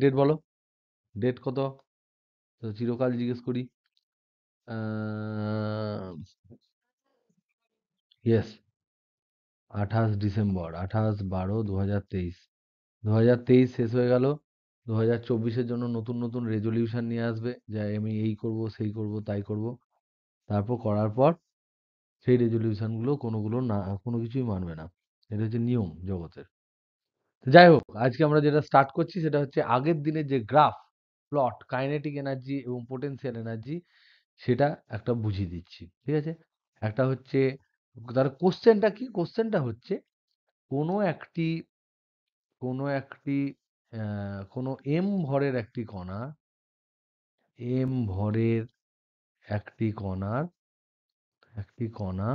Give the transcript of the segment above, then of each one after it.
Date বলো, date কত? তো চিরকাল জিজ্ঞেস করি। Yes, 28 December, 28/12/2023। 2023 শেষ হয়ে গেল। 2024-এর জন্য নতুন নতুন রেজলিউশন নিয়ে আসবে, যে আমি এই করব, সেই করব, তাই করব। তারপর করার পর সেই রেজলিউশনগুলো কোনোগুলো না, কোনো কিছুই মানবে না। এটা হচ্ছে নিয়ম জগতের। তো যাই হোক, আজকে আমরা যেটা স্টার্ট করছি সেটা হচ্ছে আগের দিনের যে গ্রাফ, প্লট, কাইনেটিক এনার্জি এবং পোটেনশিয়াল এনার্জি, সেটা একটা বুঝিয়ে দিচ্ছি। ঠিক আছে? একটা হচ্ছে, তার কোশ্চেনটা কি? কোশ্চেনটা হচ্ছে কোনো একটি কোনো একটি কোনো এম ভরের একটি কণা, এম ভরের একটি কণা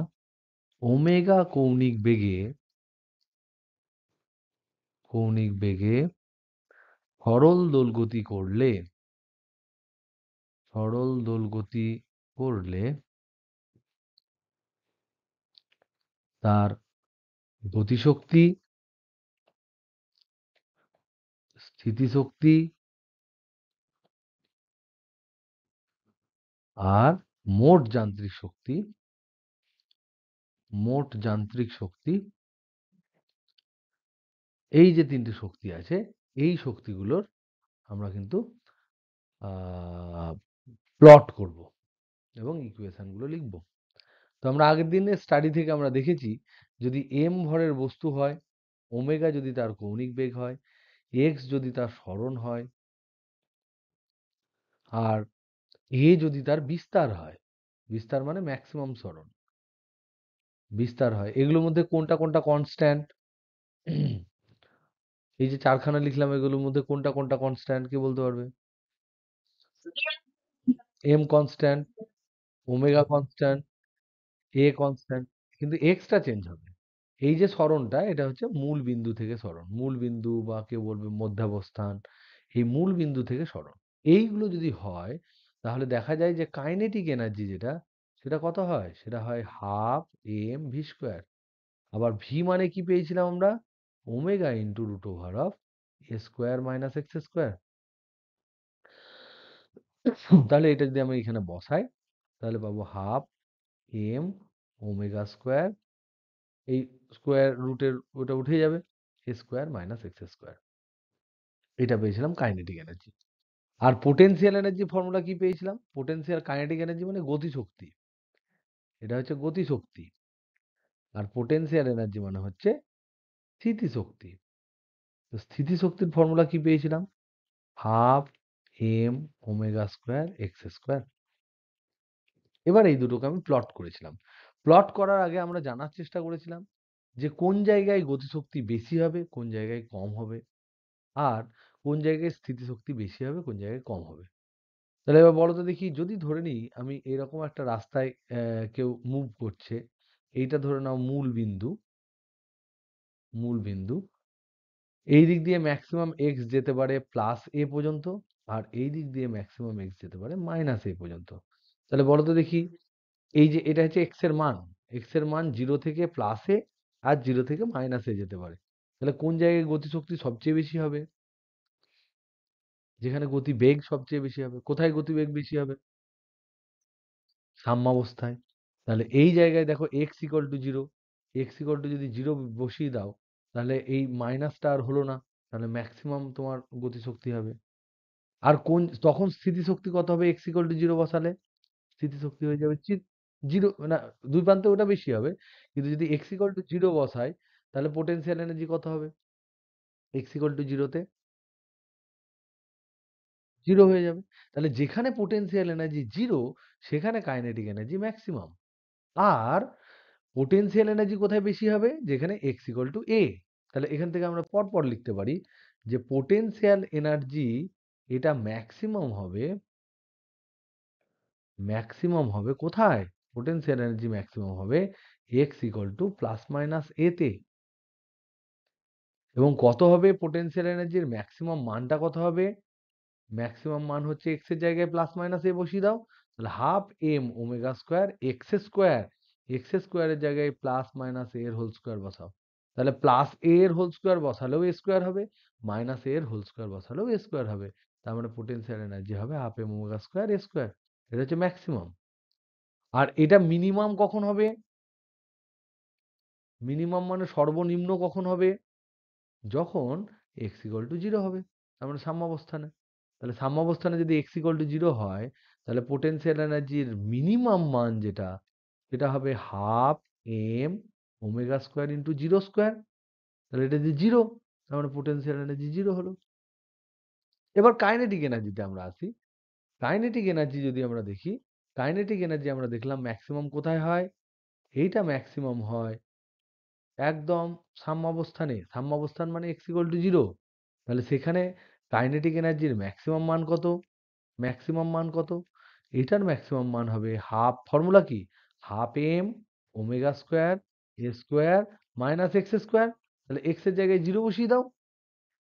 ওমেগা কৌণিক বেগে সরল দোলগতি করলে তার গতিশক্তি, স্থিতিশক্তি আর মোট যান্ত্রিক শক্তি, এই যে তিনটে শক্তি আছে, এই শক্তিগুলোর আমরা কিন্তু প্লট করব এবং ইকুয়েশনগুলো লিখব। তো আমরা আগের দিনের স্টাডি থেকে আমরা দেখেছি, যদি এম ভরের বস্তু হয়, ওমেগা যদি তার কৌণিক বেগ হয়, এক্স যদি তার সরণ হয়, আর এ যদি তার বিস্তার হয়, বিস্তার মানে ম্যাক্সিমাম সরণ, বিস্তার হয়, এগুলোর মধ্যে কোনটা কোনটা কনস্ট্যান্ট? এই যে চারখানা লিখলাম, এগুলোর মধ্যে কোনটা কোনটা কনস্ট্যান্ট, কে বলতে পারবে? M constant, omega constant, A constant, কিন্তু এক্সটা চেঞ্জ হবে। এই যে সরণটা, এটা হচ্ছে মূল বিন্দু থেকে সরণ, মূল বিন্দু বা কেউ বলবে মধ্যাবস্থান, এই মূল বিন্দু থেকে সরণ। এইগুলো যদি হয়, তাহলে দেখা যায় যে কাইনেটিক এনার্জি যেটা, সেটা কত হয়? সেটা হয় ½ mv²। আবার ভি মানে কি পেয়েছিলাম আমরা? Omega into √(a²-x²). তাহলে এটা যদি আমি এখানে বসাই, তাহলে পাবো ½ m ওমেগা², এই স্কোয়ার রুটের ওটা উঠে যাবে, a²-x²। এটা পেয়েছিলাম কাইনেটিক এনার্জি। আর পোটেনশিয়াল এনার্জি ফর্মুলা কি পেয়েছিলাম? পোটেনশিয়াল, কাইনেটিক এনার্জি মানে গতিশক্তি, এটা হচ্ছে গতিশক্তি, আর পোটেনশিয়াল এনার্জি মানে হচ্ছে স্থিতিশক্তি। তো স্থিতিশক্তির ফর্মুলা কি পেয়েছিলাম? ½ m ওমেগা²x²। এবার এই দুটোকে আমি প্লট করেছিলাম। প্লট করার আগে আমরা জানার চেষ্টা করেছিলাম যে কোন জায়গায় গতিশক্তি বেশি হবে, কোন জায়গায় কম হবে, আর কোন জায়গায় স্থিতিশক্তি বেশি হবে, কোন জায়গায় কম হবে। তাহলে এবার বলো তো দেখি, যদি ধরে নিই আমি এরকম একটা রাস্তায় কেউ মুভ করছে, এইটা ধরে নাও মূল বিন্দু, এই দিক দিয়ে ম্যাক্সিমাম এক্স যেতে পারে +a পর্যন্ত, আর এই দিক দিয়ে ম্যাক্সিমাম এক্স যেতে পারে -a পর্যন্ত। তাহলে বলো তো দেখি, এই যে এটা হচ্ছে এক্স এর মান 0 থেকে +a আর 0 থেকে -a যেতে পারে। তাহলে কোন জায়গায় গতিশক্তি সবচেয়ে বেশি হবে? যেখানে গতিবেগ সবচেয়ে বেশি হবে। কোথায় গতিবেগ বেশি হবে? সাম্যাবস্থায়। তাহলে এই জায়গায় দেখো x=0, যদি 0 বসিয়ে দাও, তাহলে এই মাইনাসটা আর হলো না, তাহলে ম্যাক্সিমাম তোমার গতিশক্তি হবে। আর কোন তখন স্থিতিশক্তি কত হবে? x=0 বসালে স্থিতিশক্তি হয়ে যাবে 0, না, দুই প্রান্তে ওটা বেশি হবে, কিন্তু যদি x=0 বসাই, তাহলে পোটেনশিয়াল এনার্জি কত হবে? x=0 তে 0 হয়ে যাবে। তাহলে যেখানে পোটেনশিয়াল এনার্জি 0, সেখানে কাইনেটিক এনার্জি ম্যাক্সিমাম। আর পোটেনশিয়াল এনার্জি কোথায় বেশি হবে? যেখানে x=a। তাহলে এখান থেকে আমরা পরপর লিখতে পারি যে পোটেনশিয়াল এনার্জি এটা ম্যাক্সিমাম হবে কোথায়? পোটেনশিয়াল এনার্জি ম্যাক্সিমাম হবে x +-a তে। এবং কত হবে পোটেনশিয়াল এনার্জির ম্যাক্সিমাম মানটা কত হবে? ম্যাক্সিমাম মান হচ্ছে x এর জায়গায় +-a বসিয়ে দাও, তাহলে ½ m ওমেগা² x², এর জায়গায় +-a এর হোল স্কয়ার বসাও, তাহলে প্লাস এ এর হোল স্কোয়ার বসালেও এ স্কোয়ার হবে, মাইনাস এ এর হোল স্কোয়ার বসালেও এ স্কোয়ার হবে। তার মানে পোটেনশিয়াল এনার্জি হবে হাফ এম ওমেগা স্কোয়ার এ স্কোয়ার। এটা হচ্ছে ম্যাক্সিমাম। আর এটা মিনিমাম কখন হবে? মিনিমাম মানে সর্বনিম্ন কখন হবে? যখন এক্স ইকুয়াল টু জিরো হবে, তার মানে সাম্যাবস্থানে। তাহলে সাম্যাবস্থানে যদি এক্স ইকুয়াল টু জিরো হয়, তাহলে পোটেনশিয়াল এনার্জির মিনিমাম মান যেটা, সেটা হবে half M omega square into zero square. তাহলে এটা যে জিরো, তার মানে পোটেনশিয়াল এনার্জি জিরো হলো। এবার কাইনেটিক এনার্জিতে আমরা আসি। কাইনেটিক এনার্জি যদি আমরা দেখি, কাইনেটিক এনার্জি আমরা দেখলাম ম্যাক্সিমাম কোথায় হয়? এইটা ম্যাক্সিমাম হয় একদম সাম্যাবস্থানে। সাম্যাবস্থান মানে এক্স ইকুয়াল টু জিরো। তাহলে সেখানে কাইনেটিক এনার্জির ম্যাক্সিমাম মান কত? ম্যাক্সিমাম মান কত? এটার ম্যাক্সিমাম মান হবে হাফ, ফর্মুলা কি? হাফ এম ওমেগা স্কোয়ার এ স্কোয়ার মাইনাস এক্স স্কোয়ার। তাহলে এক্স এর জায়গায় জিরো বসিয়ে দাও,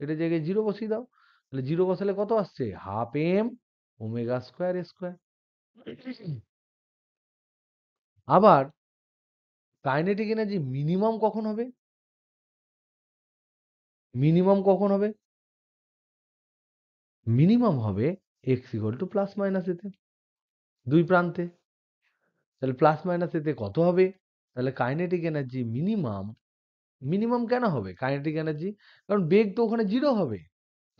এটার জায়গায় জিরো বসিয়ে দাও। তাহলে জিরো বসালে কত আসছে? হাফ এম ওমেগা স্কোয়ার এ স্কোয়ার। আবার কাইনেটিক এনার্জি মিনিমাম কখন হবে? মিনিমাম কখন হবে? মিনিমাম হবে x equal to plus minus এতে, দুই প্রান্তে। তাহলে প্লাস মাইনাস এতে কত হবে? তাহলে কাইনেটিক এনার্জি মিনিমাম, মিনিমাম কেন হবে কাইনেটিক এনার্জি? কারণ বেগ তো ওখানে জিরো হবে।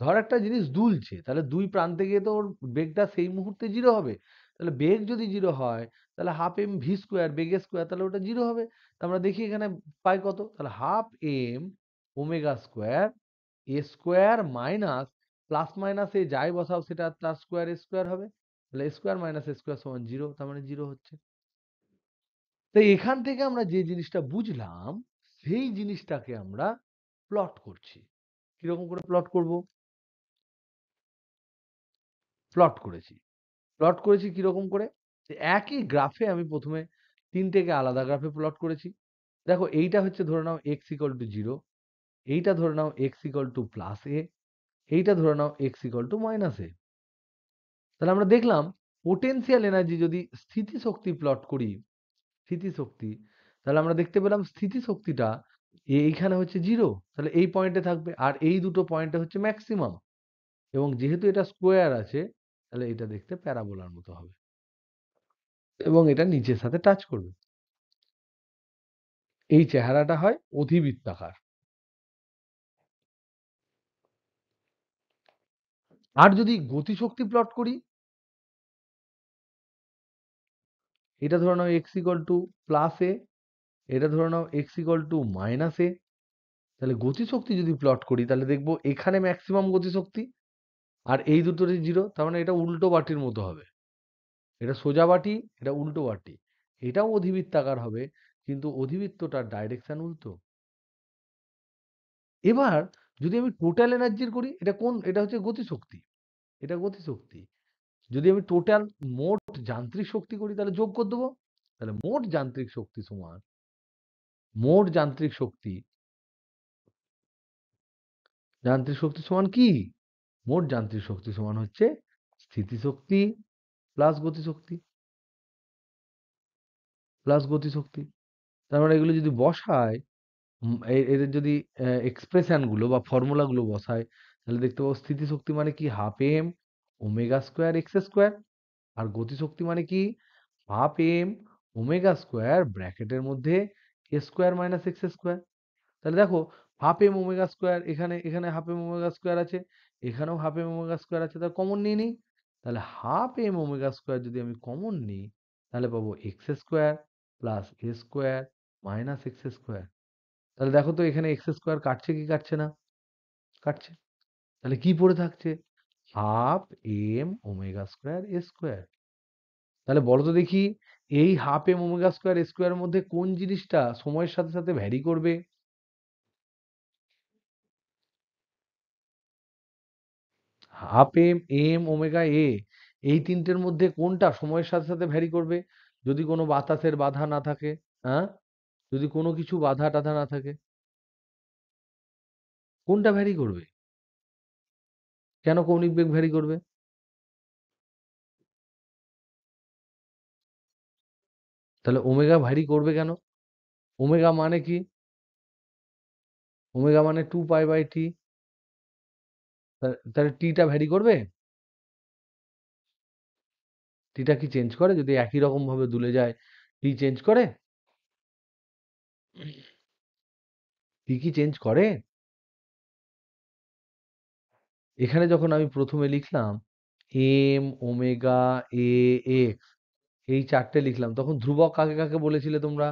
ধর একটা জিনিস দুলছে, তাহলে দুই প্রান্তে গিয়ে তো ওর বেগটা সেই মুহূর্তে জিরো হবে। তাহলে বেগ যদি জিরো হয়, তাহলে হাফ এম ভি স্কোয়ার বেগের স্কোয়ার, তাহলে ওটা জিরো হবে। তা আমরা দেখি এখানে পাই কত, তাহলে হাফ এম ওমেগা স্কোয়ার এ স্কোয়ার মাইনাস প্লাস মাইনাস এ যাই বসাও সেটা তার স্কোয়ার স্কোয়ার হবে। তাহলে স্কোয়ার মাইনাস স্কোয়ার সমান জিরো, তার মানে জিরো হচ্ছে। তো এখান থেকে আমরা যে জিনিসটা বুঝলাম, সেই জিনিসটাকে আমরা প্লট করছি। কিরকম করে প্লট করব? প্লট করেছি। প্লট করেছি কিরকম করে? যে একই গ্রাফে আমি প্রথমে তিনটেকে আলাদা গ্রাফে প্লট করেছি। দেখো এইটা হচ্ছে ধরে নাও এক্স ইকুয়াল টু জিরো, এইটা ধরে নাও এক্স ইকুয়াল টু প্লাস এ, এইটা ধরে নাও এক্স ইকুয়াল টু মাইনাস এ। তাহলে আমরা দেখলাম পোটেনশিয়াল এনার্জি যদি স্থিতিশক্তি প্লট করি, স্থিতিশক্তি, তাহলে আমরা দেখতে পেলাম স্থিতিশক্তিটা এইখানে হচ্ছে জিরো, তাহলে এই পয়েন্টে থাকবে, আর এই দুটো পয়েন্টে হচ্ছে ম্যাক্সিমাম। এবং যেহেতু এটা স্কোয়ার আছে, তাহলে এটা দেখতে প্যারাবোলার মতো হবে এবং এটা নিচের সাথে টাচ করবে। এই চেহারাটা হয় অধিবৃত্তাকার। আর যদি গতিশক্তি প্লট করি, এটা ধরে নাও এক্স ইকুয়াল টু প্লাস এ, এটা ধরে নাও এক্স ইকুয়াল টু মাইনাস এ। তাহলে গতিশক্তি যদি প্লট করি, তাহলে দেখবো এখানে ম্যাক্সিমাম গতিশক্তি আর এই দুটোরই জিরো, তার মানে এটা উল্টো বাটির মতো হবে। এটা সোজা বাটি, এটা উল্টো বাটি। এটাও অধিবৃত্তাকার হবে, কিন্তু অধিবৃত্তটার ডাইরেকশন উল্টো। এবার যদি আমি টোটাল এনার্জির করি, এটা কোন, এটা হচ্ছে গতিশক্তি, এটা গতিশক্তি। যদি আমি টোটাল মোট যান্ত্রিক শক্তি করি, তাহলে যোগ করে দেবো। তাহলে মোট যান্ত্রিক শক্তি সমান, মোট যান্ত্রিক শক্তি, যান্ত্রিক শক্তি সমান কি? মোট যান্ত্রিক শক্তি সমান হচ্ছে স্থিতিশক্তি প্লাস গতিশক্তি, প্লাস গতিশক্তি। তার মানে এগুলো যদি বসায়, এদের যদি এক্সপ্রেশন গুলো বা ফর্মুলা গুলো বসায়, তাহলে দেখতে পাবো স্থিতিশক্তি মানে কি half M omega square X square, আর গতিশক্তি মানে কি হাফ এম ওমেগা স্কোয়ার ব্র্যাকেটের মধ্যে A square minus X square. তাহলে দেখো হাফ এম ওমেগা স্কোয়ার, এখানে এখানে হাফ এম ওমেগা স্কোয়ার আছে, এখানেও হাফ এম ওমেগা স্কোয়ার আছে, তাহলে কমন নিয়ে নিই। তাহলে হাফ এম ওমেগা স্কোয়ার যদি আমি কমন নিই, তাহলে পাবো এক্স স্কোয়ার প্লাস এ স্কোয়ার মাইনাস এক্স স্কোয়ার। তাহলে দেখো তো এখানে এক্স স্কোয়ার কাটছে কি কাটছে না? কাটছে। তাহলে কি পড়ে থাকছে? হাফ এম ওমেগা স্কোয়ার এ স্কোয়ার। তাহলে বলো তো দেখি, এই হাফ এম ওমেগা স্কোয়ার স্কোয়ারের মধ্যে কোন জিনিসটা সময়ের সাথে সাথে ভ্যারি করবে? হাফ এম এম ওমেগা এ, এই তিনটের মধ্যে কোনটা সময়ের সাথে সাথে ভ্যারি করবে? যদি কোনো বাতাসের বাধা না থাকে, হ্যাঁ, যদি কোনো কিছু বাধা টাধা না থাকে, কোনটা ভ্যারি করবে? কেন কৌণিক বেগ ভ্যারি করবে? তাহলে ওমেগা ভ্যারি করবে কেন? ওমেগা মানে কি? ওমেগা মানে 2 পাই বাই টি। তাহলে টিটা ভ্যারি করবে? টিটা কি চেঞ্জ করে? যদি একই রকম ভাবে দুলে যায়, টি চেঞ্জ করে? টি কি চেঞ্জ করে? এখানে যখন আমি প্রথমে লিখলাম এম ওমেগা এ এক্স, এই চারটে লিখলাম, তখন ধ্রুবক কাকে কাকে বলেছিলে তোমরা?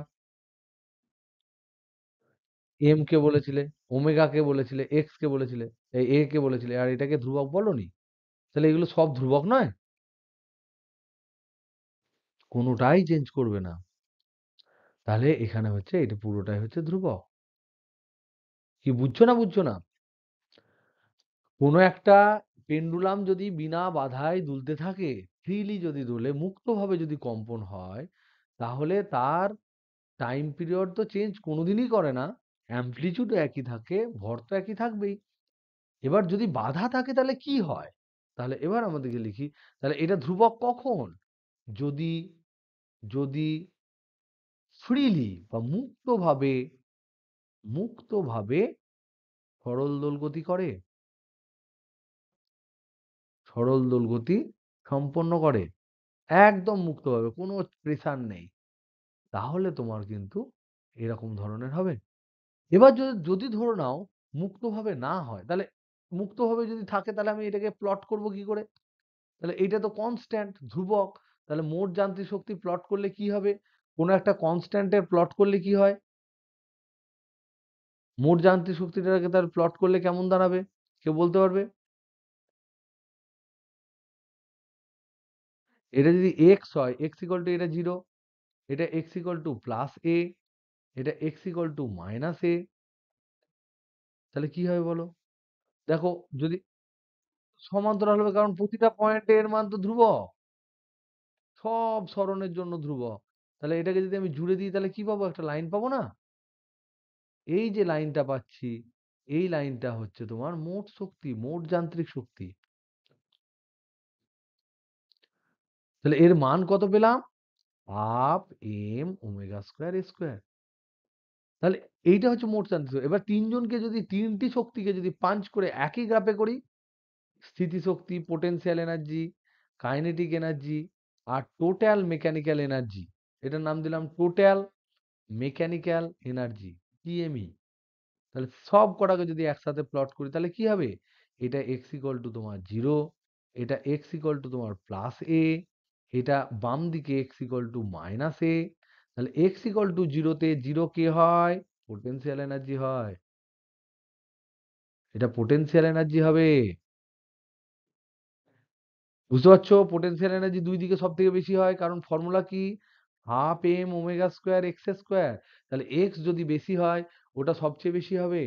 এম কে বলেছিলে, ওমেগা কে বলেছিলে, এক্স কে বলেছিলে, এই এ কে বলেছিলে, আর এটাকে ধ্রুবক বলনি? তাহলে এগুলো সব ধ্রুবক নয়? কোনোটাই চেঞ্জ করবে না। তাহলে এখানে হচ্ছে এটা পুরোটাই হচ্ছে ধ্রুবক। কি বুঝছো না বুঝছো না? কোনো একটা পেন্ডুলাম যদি বিনা বাধায় দুলতে থাকে, ফ্রিলি যদি দুলে, মুক্তভাবে যদি কম্পন হয়, তাহলে তার টাইম পিরিয়ড তো চেঞ্জ কোনোদিনই করে না, অ্যামপ্লিচিউড একই থাকে, ভর তো একই থাকবেই। এবার যদি বাধা থাকে তাহলে কি হয়? তাহলে এবার আমাদেরকে লিখি, তাহলে এটা ধ্রুবক কখন? যদি যদি ফ্রিলি বা মুক্তভাবে মুক্তভাবে সরল দোলগতি করে, সরল দোলগতি সম্পন্ন করে, একদম মুক্তভাবে, কোনো প্রেসার নেই, তাহলে তোমার কিন্তু এরকম ধরনের হবে। এবার যদি যদি ধরে নাও মুক্তভাবে না হয়, তাহলে মুক্তভাবে যদি থাকে তাহলে আমি এটাকে প্লট করব কি করে? তাহলে এটা তো কনস্ট্যান্ট, ধ্রুবক। তাহলে মোট যান্ত্রিক শক্তি প্লট করলে কি হবে? কোনো একটা কনস্ট্যান্টের প্লট করলে কি হয়? মোট যান্ত্রিক শক্তিটাকে তার প্লট করলে কেমন দাঁড়াবে? কেউ বলতে পারবে? এটা যদি এক্স হয়, এক্স ইকুয়াল টু এটা 0, এটা এক্স ইকুয়াল টু প্লাস এ, এটা এক্স ইকুয়াল টু মাইনাস এ, তাহলে কি হবে বলো? দেখো, যদি সমান্তরাল হবে, কারণ প্রতিটা পয়েন্টে এর মান তো ধ্রুবক, সব সরণের জন্য ধ্রুবক। তাহলে এটাকে যদি আমি জুড়ে দিই তাহলে কি পাবো? একটা লাইন পাবো না? এই যে লাইনটা পাচ্ছি, এই লাইনটা হচ্ছে তোমার মোট শক্তি, মোট যান্ত্রিক শক্তি। তাহলে এর মান কত পেলাম? হাফ এম ওমেগা স্কোয়ার এ স্কোয়ার। তাহলে এইটা হচ্ছে মোট যান্ত্রিক শক্তি। এবার তিনজনকে যদি, তিনটি শক্তিকে যদি পাঞ্চ করে একই গ্রাফে করি, স্থিতিশক্তি, পোটেনশিয়াল এনার্জি, কাইনেটিক এনার্জি আর টোটাল মেকানিক্যাল এনার্জি, এটার নাম দিলাম টোটাল মেকানিক্যাল এনার্জি, টিএমই। তাহলে সব কটাকে যদি একসাথে প্লট করি তাহলে কি হবে? এটা এক্স ইকুয়াল টু তোমার 0, এটা এক্স ইকুয়াল টু তোমার প্লাস এ, এটা বাম দিকে এক্স ইকুয়াল টু মাইনাস এ। তাহলে এক্স ইকুয়াল টু 0-তে 0 কে হয়? পোটেনশিয়াল এনার্জি হয়। এটা পোটেনশিয়াল এনার্জি হবে। বুঝতে পারছো? পোটেনশিয়াল এনার্জি দুই দিকে সব থেকে বেশি হয়, কারণ ফর্মুলা কি? Half M omega square X square. তাহলে এক্স যদি বেশি হয়, ওটা সবচেয়ে বেশি হবে।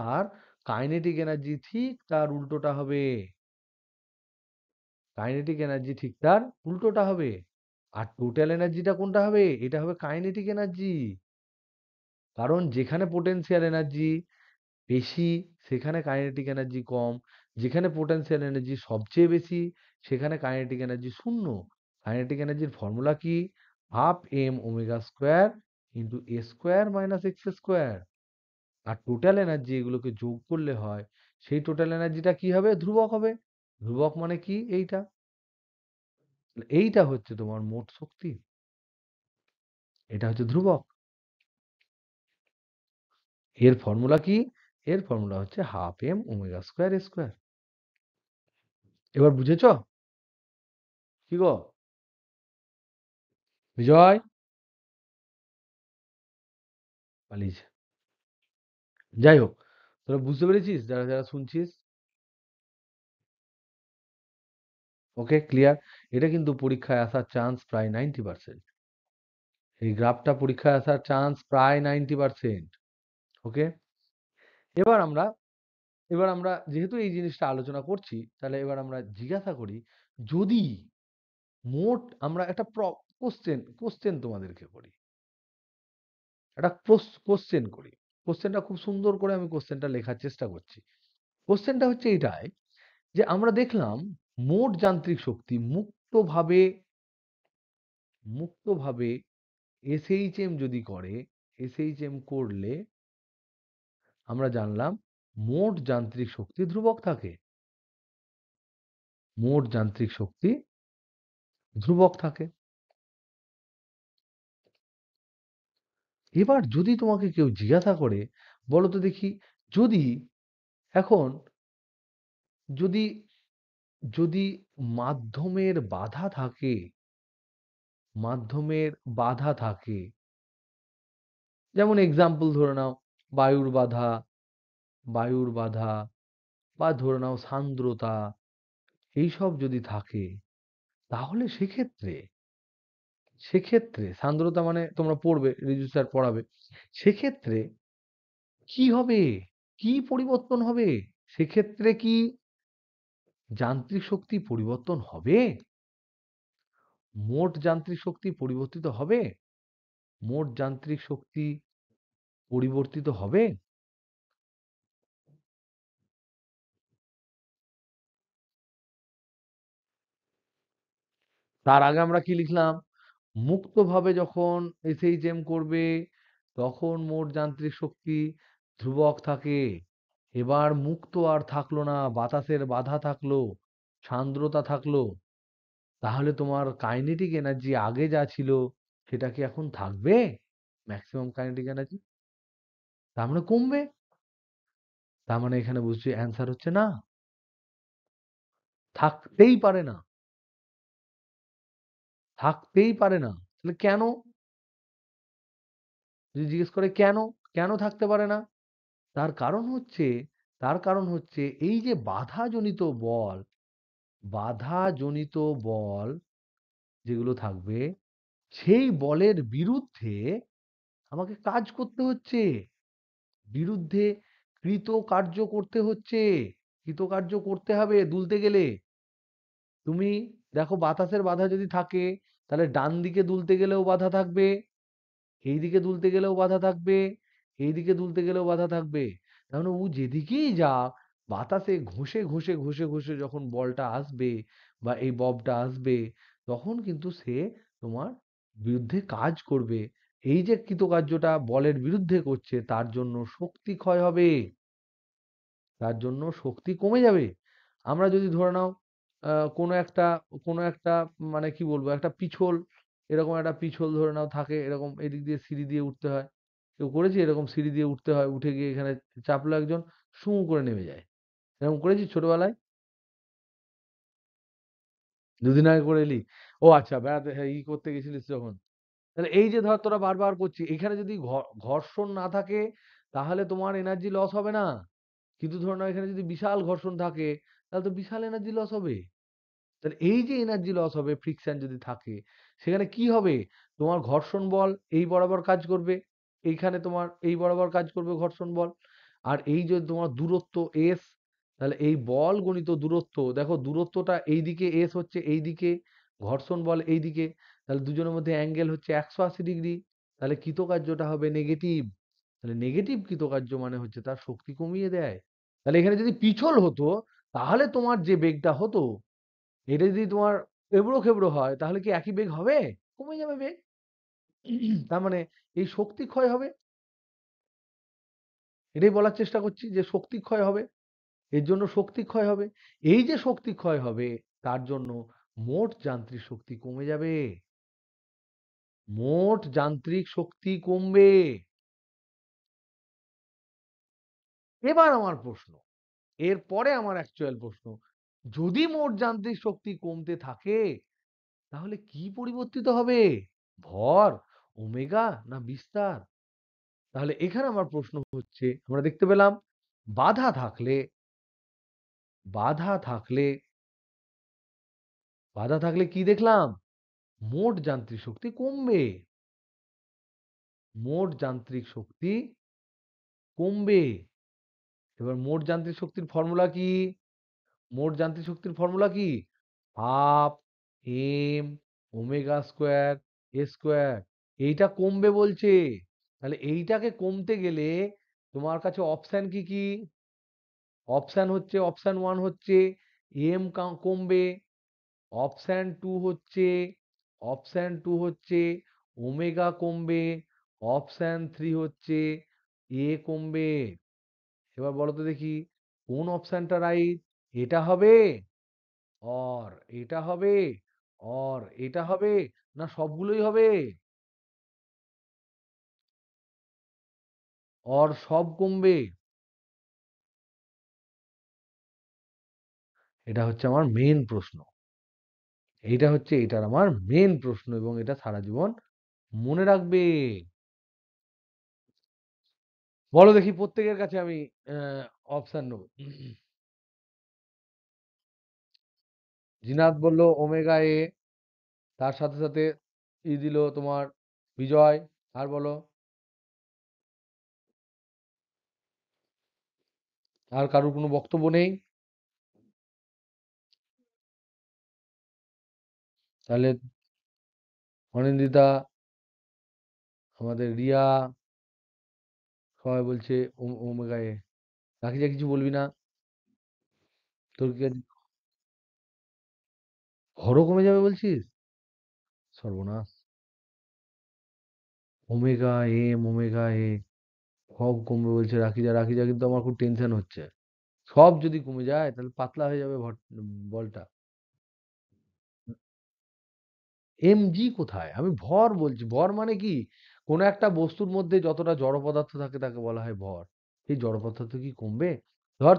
আর কাইনেটিক এনার্জি ঠিক তার উল্টোটা হবে। কাইনেটিক এনার্জি ঠিক তার উল্টোটা হবে। আর টোটাল এনার্জিটা কোনটা হবে? এটা হবে কাইনেটিক এনার্জি। কারণ যেখানে পোটেনশিয়াল এনার্জি বেশি, সেখানে কাইনেটিক এনার্জি কম। যেখানে পোটেনশিয়াল এনার্জি সবচেয়ে বেশি, সেখানে কাইনেটিক এনার্জি শূন্য। কাইনেটিক এনার্জির ফর্মুলা কি? Half M omega square into A square minus X square. আর টোটাল এনার্জি এগুলোকে যোগ করলে হয়, সেই টোটাল এনার্জিটা কি হবে? ধ্রুবক হবে। ধ্রুবক মানে কি? এইটা। এইটা হচ্ছে তোমার মোট শক্তি, এটা হচ্ছে ধ্রুবক। এর ফর্মুলা কি? এর ফর্মুলা হচ্ছে half M omega square square. এবার বুঝেছো? কি গো বিজয়? পালিয়েছে। যাই হোক, তোরা বুঝতে পেরেছিস যারা যারা শুনছিস? ওকে, ক্লিয়ার? এটা কিন্তু পরীক্ষায় আসার চান্স প্রায় 90%। এই গ্রাফটা পরীক্ষায় আসার চান্স প্রায় 90%। ওকে, এবার আমরা এবার আমরা যেহেতু এই জিনিসটা আলোচনা করছি, তাহলে এবার আমরা জিজ্ঞাসা করি, যদি মোট আমরা একটা কোশ্চেন কোশ্চেন তোমাদেরকে করি, একটা কোশ্চেন করি। কোশ্চেনটা খুব সুন্দর করে আমি কোশ্চেনটা লেখার চেষ্টা করছি। কোশ্চেনটা হচ্ছে এটাই, যে আমরা দেখলাম মোট যান্ত্রিক শক্তি মুক্তভাবে মুক্তভাবে এসএইচএম যদি করে, এসএইচএম করলে আমরা জানলাম মোট যান্ত্রিক শক্তি ধ্রুবক থাকে। মোট যান্ত্রিক শক্তি ধ্রুবক থাকে। এবার যদি তোমাকে কেউ জিজ্ঞাসা করে, বলো তো দেখি, যদি এখন যদি যদি মাধ্যমের বাধা থাকে, মাধ্যমের বাধা থাকে, যেমন এক্সাম্পল ধরে নাও বায়ুর বাধা, বায়ুর বাধা, বা ধরে নাও সান্দ্রতা, এইসব যদি থাকে, তাহলে সেক্ষেত্রে সেক্ষেত্রে সান্দ্রতা মানে তোমরা পড়বে, রিজু স্যার পড়াবে, সেক্ষেত্রে কি হবে, কি পরিবর্তন হবে, সেক্ষেত্রে কি যান্ত্রিক শক্তি পরিবর্তন হবে? মোট যান্ত্রিক শক্তি পরিবর্তিত হবে? মোট যান্ত্রিক শক্তি পরিবর্তিত হবে? তার আগে আমরা কি লিখলাম? মুক্তভাবে যখন এসএইচএম করবে, তখন মোট যান্ত্রিক শক্তি ধ্রুবক থাকে। এবার মুক্ত আর থাকলো না, বাতাসের বাধা থাকলো, সান্দ্রতা থাকলো, তাহলে তোমার কাইনেটিক এনার্জি আগে যা ছিল সেটা কি এখন থাকবে? ম্যাক্সিমাম কাইনেটিক এনার্জি তার মানে কমবে। তার মানে এখানে বুঝছি অ্যান্সার হচ্ছে না, থাকতেই পারে না, থাকতেই পারে না। তাহলে কেন? যদি জিজ্ঞেস করে কেন, কেন থাকতে পারে না? তার কারণ হচ্ছে, তার কারণ হচ্ছে এই যে বাধাজনিত বল, বাধাজনিত বল যেগুলো থাকবে, সেই বলের বিরুদ্ধে আমাকে কাজ করতে হচ্ছে, বিরুদ্ধে কৃতকার্য করতে হচ্ছে, কৃতকার্য করতে হবে দুলতে গেলে। তুমি দেখো বাতাসের বাধা যদি থাকে, তাহলে ডান দিকে দুলতে গেলেও বাধা থাকবে, এইদিকে দুলতে গেলেও বাধা থাকবে, এইদিকে দুলতে গেলেও বাধা থাকবে। তার মানে ও যেদিকেই যাক, বাতাসে ঘষে ঘষে ঘষে ঘষে যখন বলটা আসবে বা এই ববটা আসবে, তখন কিন্তু সে তোমার বিরুদ্ধে কাজ করবে। এই যে কৃতকার্যটা বলের বিরুদ্ধে করছে, তার জন্য শক্তি ক্ষয় হবে, তার জন্য শক্তি কমে যাবে। আমরা যদি ধরে নাও কোনো একটা, কোনো একটা মানে কি বলবো, একটা পিছল, এরকম একটা পিছল ধরে নাও থাকে, এরকম এদিক দিয়ে সিঁড়ি দিয়ে উঠতে হয়, কেউ করেছি এরকম সিঁড়ি দিয়ে উঠতে হয়, উঠে গিয়ে এখানে চাপলো একজন, শু করে নেমে যায়, এরকম করেছি ছোটবেলায়? দুদিন আগে করে এলি? ও আচ্ছা, বেড়াতে, হ্যাঁ, করতে গেছিলিস যখন। তাহলে এই যে ধর তোরা বারবার করছি, এখানে যদি ঘর্ষণ না থাকে, তাহলে তোমার এনার্জি লস হবে না। কিন্তু ধরে নাও এখানে যদি বিশাল ঘর্ষণ থাকে, তাহলে তো বিশাল এনার্জি লস হবে। তাহলে এই যে এনার্জি লস হবে, ফ্রিকশন যদি থাকে, সেখানে কি হবে? তোমার ঘর্ষণ বল এই বরাবর কাজ করবে, এইখানে তোমার এই বরাবর কাজ করবে ঘর্ষণ বল। আর এই যে তোমার দূরত্ব এস, তাহলে এই বল গণিত দূরত্ব, দেখো দূরত্বটা এইদিকে এস হচ্ছে, এইদিকে ঘর্ষণ বল এইদিকে, তাহলে দুজনের মধ্যে অ্যাঙ্গেল হচ্ছে 180 ডিগ্রি, তাহলে কৃতকার্যটা হবে নেগেটিভ। তাহলে নেগেটিভ কৃতকার্য মানে হচ্ছে তার শক্তি কমিয়ে দেয়। তাহলে এখানে যদি পিছল হতো, তাহলে তোমার যে বেগটা হতো, এটা যদি তোমার এবড়ো খেবড়ো হয়, তাহলে কি একই বেগ হবে? কমে যাবে বেগ। তার মানে এই শক্তি ক্ষয় হবে। এটাই বলার চেষ্টা করছি যে শক্তি ক্ষয় হবে, এর জন্য শক্তি ক্ষয় হবে। এই যে শক্তি ক্ষয় হবে, তার জন্য মোট যান্ত্রিক শক্তি কমে যাবে, মোট যান্ত্রিক শক্তি কমবে। এবার আমার প্রশ্ন, এরপরে আমার অ্যাকচুয়াল প্রশ্ন, যদি মোট যান্ত্রিক শক্তি কমতে থাকে, তাহলে কি পরিবর্তিত হবে? ভর, ওমেগা, না বিস্তার? তাহলে এখানে আমার প্রশ্ন হচ্ছে, আমরা দেখতে পেলাম বাধা থাকলে, বাধা থাকলে, বাধা থাকলে কি দেখলাম? মোট যান্ত্রিক শক্তি কমবে, মোট যান্ত্রিক শক্তি কমবে। এবার মোট যান্ত্রিক শক্তির ফর্মুলা কি? মোট যান্ত্রিক শক্তির ফর্মুলা কি? হাফ এম ওমেগা স্কোয়ার এ স্কোয়ার। এইটা কমবে বলছে। তাহলে এইটাকে কমতে গেলে তোমার কাছে অপশন কি কি? অপশন হচ্ছে, অপশন ওয়ান হচ্ছে এম কমবে, অপশন টু হচ্ছে, অপশন টু হচ্ছে ওমেগা কমবে, অপশন থ্রি হচ্ছে এ কমবে। এবার বলো তো দেখি কোন অপশনটা রাইট? এটা হবে, অর এটা হবে, অর এটা হবে, না সবগুলোই হবে? অর সব কমবে? এটা হচ্ছে আমার মেন প্রশ্ন। এইটা হচ্ছে এটার আমার মেন প্রশ্ন এবং এটা সারা জীবন মনে রাখবে। বলো দেখি প্রত্যেকের কাছে আমি অপশন নেব। জিনাত বলল ওমেগা এ, তার সাথে সাথে দিল তোমার বিজয়। আর বলো, আর কারোর কোনো বক্তব্য নেই? তাহলে অনিন্দিতা, আমাদের রিয়া, সবাই বলছে ওমেগা এ। বাকি যা কিছু বলবি না? তোর কি ঘরও কমে যাবে বলছিস? সর্বনাশ! ওমেগা এম, ওমেগা এ সব কমবে বলছে রাখিজা। রাখিজা কিন্তু আমার খুব টেনশন হচ্ছে। সব যদি কমে যায় তাহলে পাতলা হয়ে যাবে বলটা। এমজি কোথায়? আমি ভর বলছি। ভর মানে কি? কোন একটা বস্তুর মধ্যে যতটা জড় পদার্থ থাকে তাকে বলা হয় ভর। এই জড় পদার্থ কি কমবে? ধর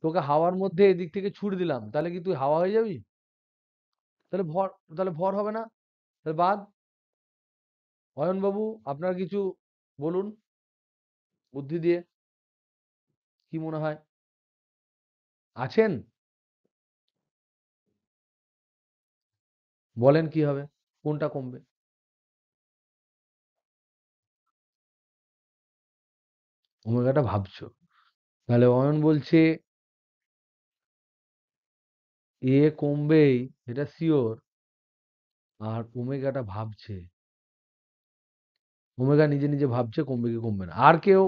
তোকে হাওয়ার মধ্যে এদিক থেকে ছুড়ে দিলাম, তাহলে কি তুই হাওয়া হয়ে যাবি? তাহলে ভর, তাহলে ভর হবে না? তাহলে বাদ। অয়নবাবু, আপনার কিছু বলুন বুদ্ধি দিয়ে। কি মনে হয়? আছেন? বলেন কি হবে? কোনটা কমবে? ওমেগাটা ভাবছো? তাহলে অয়ন বলছে এ কমবেই, এটা শিওর। আর ওমেগাটা ভাবছে। ওমেগা নিজে নিজে ভাবছে কমবে কি কমবে না। আর কেউ?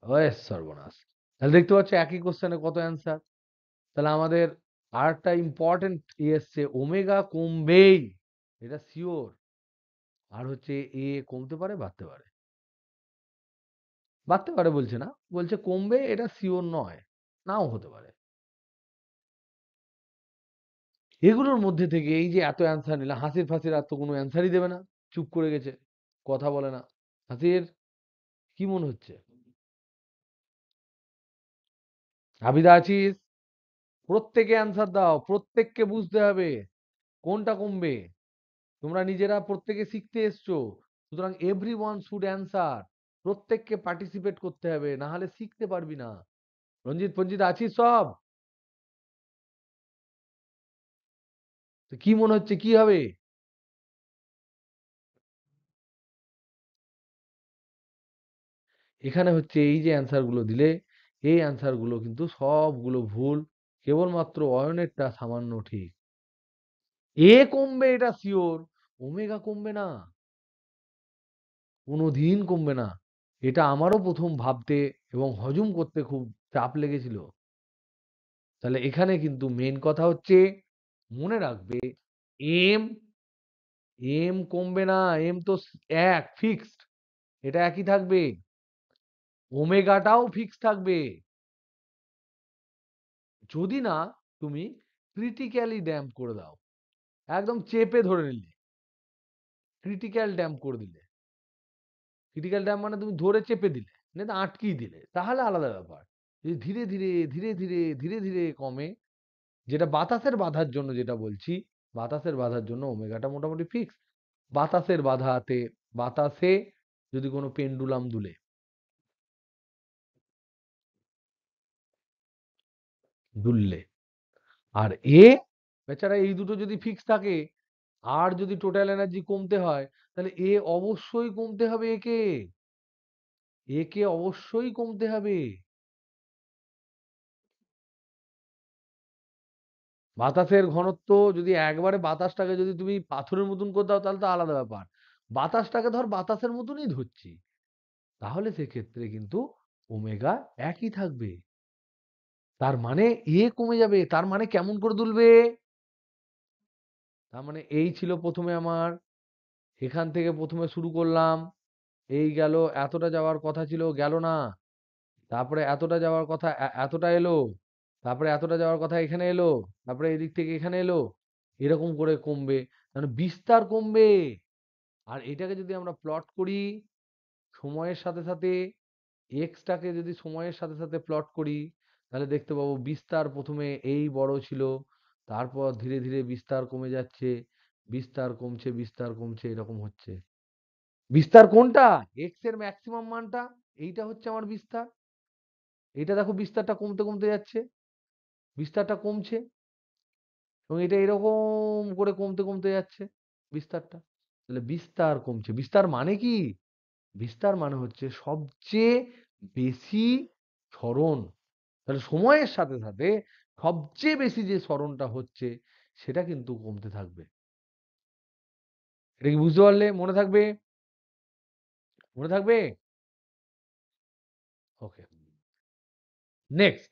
ওয়ে সর্বনাশ! তাহলে দেখতে পাচ্ছ একই কোশ্চেনে কত অ্যান্সার। তাহলে আমাদের আর একটা ইম্পর্টেন্ট এসছে, ওমেগা কমবেই, এটা শিওর। আর হচ্ছে এ কমতে পারে, বাড়তে পারে। বাড়তে পারে বলছে না, বলছে কমবে, এটা শিওর নয়, নাও হতে পারে। এগুলোর মধ্যে থেকে এই যে এত অ্যান্সার নিলাম, হাসির ফাঁসির আর তো কোনো অ্যান্সারই দেবে না, চুপ করে গেছে, কথা বলে না। হাসির কি মনে হচ্ছে? আবিদা আছিস? প্রত্যেকে অ্যান্সার দাও, প্রত্যেককে বুঝতে হবে কোনটা কমবে। তোমরা নিজেরা প্রত্যেকে শিখতে এসছো, সুতরাং এভরি ওয়ান শুড অ্যান্সার। প্রত্যেককে পার্টিসিপেট করতে হবে, না হলে শিখতে পারবি না। রঞ্জিত পঞ্জিত আছিস সব? তো কি মনে হচ্ছে কি হবে? এখানে হচ্ছে এই যে অ্যান্সার গুলো দিলে, এই অ্যান্সার গুলো কিন্তু সবগুলো ভুল। কেবলমাত্র অয়নেরটা সামান্য ঠিক। এ কমবে এটা শিওর, ওমেগা কমবে না, কোনোদিন কমবে না। এটা আমারও প্রথম ভাবতে এবং হজম করতে খুব চাপ লেগেছিল। তাহলে এখানে কিন্তু মেন কথা হচ্ছে মনে রাখবে, এম, এম কমবে না। এম তো এক ফিক্সড, এটা একই থাকবে। ওমেগাটাও ফিক্সড থাকবে, যদি না তুমি ক্রিটিক্যালি ড্যাম্প করে দাও, একদম চেপে ধরে নিলে, ক্রিটিক্যাল ড্যাম্প করে দিলে। ক্রিটিক্যাল ড্যাম্প মানে তুমি ধরে চেপে দিলে, না তো আটকিয়ে দিলে, তাহলে আলাদা ব্যাপার। যদি ধীরে ধীরে ধীরে ধীরে ধীরে ধীরে কমে, যেটা বাতাসের বাধার জন্য, যেটা বলছি, বাতাসের বাধার জন্য ওমেগাটা মোটামুটি ফিক্স। বাতাসের বাধাতে, বাতাসে যদি কোনো পেন্ডুলাম দুলে, দুললে, আর এ বেচারা এই দুটো যদি ফিক্স থাকে, আর যদি টোটাল এনার্জি কমতে হয়, তাহলে এ অবশ্যই কমতে হবে। একে, একে অবশ্যই কমতে হবে। বাতাসের ঘনত্ব যদি একবারে বাতাসটাকে যদি তুমি পাথরের মতন করে দাও, তাহলে তো আলাদা ব্যাপার। বাতাসটাকে ধর বাতাসের মতনই ধরছি, তাহলে সেক্ষেত্রে কিন্তু ওমেগা একই থাকবে। তার মানে এ কমে যাবে, তার মানে কেমন করে দুলবে? তার মানে এই ছিল প্রথমে আমার এখান থেকে প্রথমে শুরু করলাম, এই গেল, এতটা যাওয়ার কথা ছিল, গেল না। তারপরে এতটা যাওয়ার কথা, এতটা এলো। তারপরে এতটা যাওয়ার কথা এখানে এলো। তারপরে এদিক থেকে এখানে এলো। এরকম করে কমবে। মানে বিস্তার কমবে। আর এটাকে যদি আমরা প্লট করি সময়ের সাথে সাথে, এক্সটাকে যদি সময়ের সাথে সাথে প্লট করি, তাহলে দেখতে পাবো বিস্তার প্রথমে এই বড় ছিল, তারপর ধীরে ধীরে বিস্তার কমে যাচ্ছে, বিস্তার কমছে, বিস্তার কমছে, এরকম হচ্ছে। বিস্তার কোনটা? এক্স এর ম্যাক্সিমাম মানটা, এইটা হচ্ছে আমার বিস্তার। এটা দেখো বিস্তারটা কমতে কমতে যাচ্ছে, বিস্তারটা কমছে, এবং এটা এরকম করে কমতে কমতে যাচ্ছে বিস্তারটা। তাহলে বিস্তার কমছে। বিস্তার মানে কি? বিস্তার মানে হচ্ছে সবচেয়ে বেশি সরণ। তাহলে সময়ের সাথে সাথে সবচেয়ে বেশি যে সরণটা হচ্ছে সেটা কিন্তু কমতে থাকবে। এটা কি বুঝতে পারলে? মনে থাকবে? মনে থাকবে? ওকে, নেক্সট।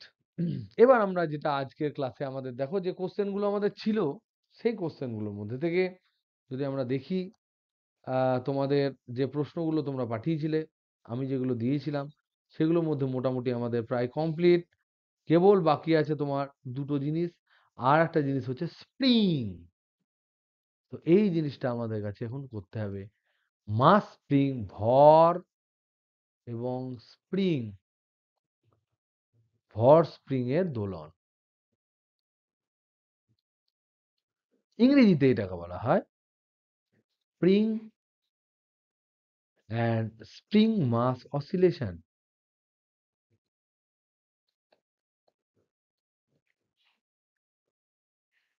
এবার আমরা যেটা আজকের ক্লাসে আমাদের দেখো যে কোশ্চেন গুলো আমাদের ছিল, সেই কোশ্চেন গুলোর মধ্যে থেকে যদি আমরা দেখি, তোমাদের যে প্রশ্নগুলো তোমরা পাঠিয়েছিলে, আমি যেগুলো দিয়েছিলাম, সেগুলোর মধ্যে মোটামুটি আমাদের প্রায় কমপ্লিট। কেবল বাকি আছে তোমার দুটো জিনিস। আর একটা জিনিস হচ্ছে স্প্রিং। তো এই জিনিসটা আমাদের কাছে এখন করতে হবে। মাস স্প্রিং, ভর এবং স্প্রিং, ভর স্প্রিং এর দোলন। ইংরেজিতে এটাকে বলা হয় spring and spring mass oscillation.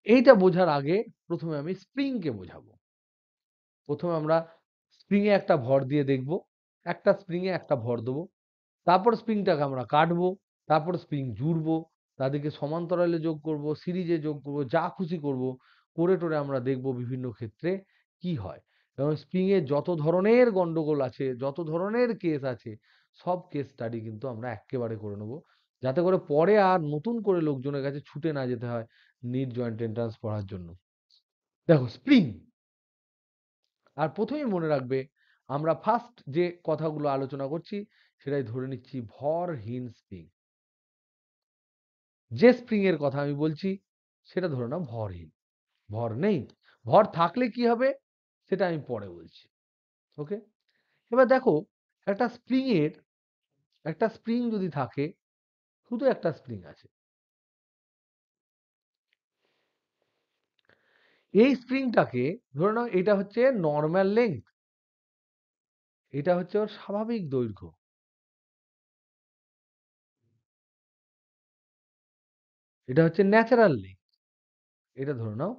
এইটা বোঝার আগে প্রথমে আমি স্প্রিং কে বোঝাবো। প্রথমে আমরা স্প্রিং এ একটা ভর দিয়ে দেখব, একটা স্প্রিং এ একটা ভর দেবো, তারপর স্প্রিংটাকে আমরা কাটবো, তারপর স্প্রিং জুড়বো, তাদেরকে সমান্তরালে যোগ করব, সিরিজে যোগ করব, যা খুশি করব, করে টোরে আমরা দেখব বিভিন্ন ক্ষেত্রে কি হয়। এবং স্প্রিং এর যত ধরনের গন্ডগোল আছে, যত ধরনের কেস আছে, সব কেস স্টাডি কিন্তু আমরা একেবারে করে নেব, যাতে করে পরে আর নতুন করে লোকজনের কাছে ছুটে না যেতে হয় নিট জয়েন্ট এন্ট্রান্স পড়ার জন্য। দেখো স্প্রিং, আর প্রথমেই মনে রাখবে আমরা ফার্স্ট যে কথাগুলো আলোচনা করছি সেটাই ধরে নিচ্ছি ভরহীন স্প্রিং। যে স্প্রিং এর কথা আমি বলছি সেটা ধরে নাও ভরহীন, ভর নেই। ভর থাকলে কি হবে সেটা আমি পরে বলছি। ওকে, এবার দেখো একটা স্প্রিং এর, একটা স্প্রিং যদি থাকে, শুধু একটা স্প্রিং আছে, এই স্প্রিংটাকে ধরে নাও এটা হচ্ছে নর্মাল লেংথ, এটা হচ্ছে ওর স্বাভাবিক দৈর্ঘ্য, এটা হচ্ছে ন্যাচারাল লেংথ, এটা ধরে নাও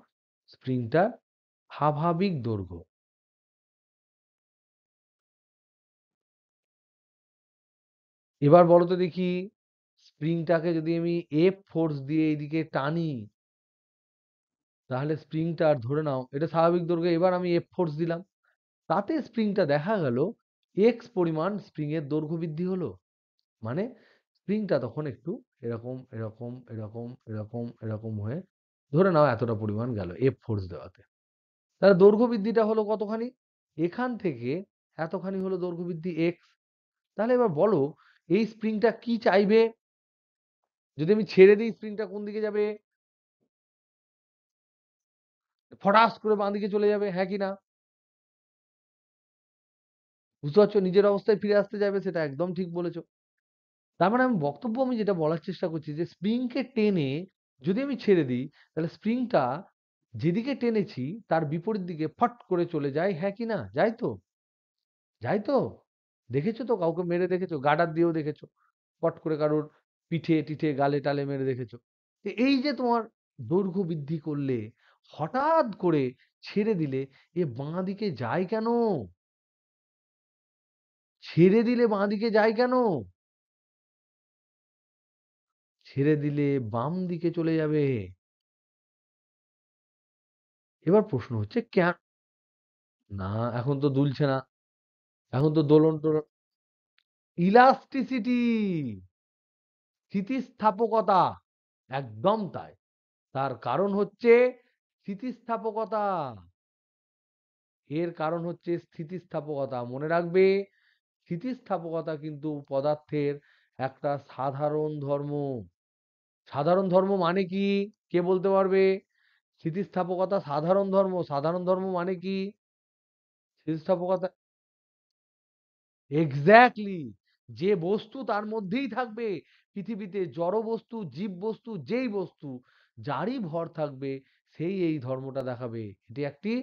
স্প্রিংটার স্বাভাবিক দৈর্ঘ্য। এবার বলো তো দেখি, স্প্রিংটাকে যদি আমি এফ ফোর্স দিয়ে এইদিকে টানি, তাহলে স্প্রিংটার ধরে নাও এটা স্বাভাবিক দৈর্ঘ্য, এবার আমি এফ ফোর্স দিলাম, তাতে স্প্রিংটা দেখা গেল এক্স পরিমাণ স্প্রিং এর দৈর্ঘ্য বৃদ্ধি হলো। মানে স্প্রিংটা তখন একটু এরকম এরকম এরকম এরকম এরকম হয়ে ধরে নাও এতটা পরিমাণ গেল এফ ফোর্স দেওয়াতে। তাহলে দৈর্ঘ্য বৃদ্ধিটা হলো কতখানি? এখান থেকে এতখানি হলো দৈর্ঘ্য বৃদ্ধি এক্স। তাহলে এবার বলো এই স্প্রিংটা কি চাইবে? যদি আমি ছেড়ে দিই স্প্রিংটা কোন দিকে যাবে? ফটাস করে বাঁ দিকে চলে যাবে, হ্যাঁ কি না? বুঝতে পারছো? নিজের অবস্থায় ফিরে আসতে যাবে, সেটা একদম ঠিক বলেছো। তার মানে আমি বক্তব্য আমি যেটা বলার চেষ্টা করছি যে স্প্রিংকে টেনে যদি আমি ছেড়ে দিই, তাহলে স্প্রিংটা যেদিকে টেনেছি তার বিপরীত দিকে ফট করে চলে যায়, হ্যাঁ কি না? যায় তো? যায় তো? দেখেছো তো কাউকে মেরে দেখেছো? গার্ডার দিয়েও দেখেছো। ফট করে কারোর পিঠে টিঠে গালে টালে মেরে দেখেছো। তো এই যে তোমার দৈর্ঘ্য বৃদ্ধি করলে, হঠাৎ করে ছেড়ে দিলে এ বাঁ দিকে যায় কেন? ছেড়ে দিলে বাঁ দিকে যায় কেন? ছেড়ে দিলে বাম দিকে চলে যাবে। এবার প্রশ্ন হচ্ছে না, এখন তো দুলছে না, এখন তো দোলন টোলন। ইলাস্টিসিটি, স্থিতিস্থাপকতা, একদম তাই। তার কারণ হচ্ছে স্থিতিস্থাপকতা। এর কারণ হচ্ছে স্থিতিস্থাপকতা। মনে রাখবে, স্থিতিস্থাপকতা কিন্তু পদার্থের একটা সাধারণ ধর্ম। সাধারণ ধর্ম মানে কি? কে বলতে পারবে? স্থিতিস্থাপকতা সাধারণ ধর্ম। সাধারণ ধর্ম মানে কি? স্থিতিস্থাপকতা এক্স্যাক্টলি। যে বস্তু তার মধ্যেই থাকবে। পৃথিবীতে জড় বস্তু, জীব বস্তু, যেই বস্তু যারই ভর থাকবে সেই এই ধর্মটা দেখাবে। এটি একটি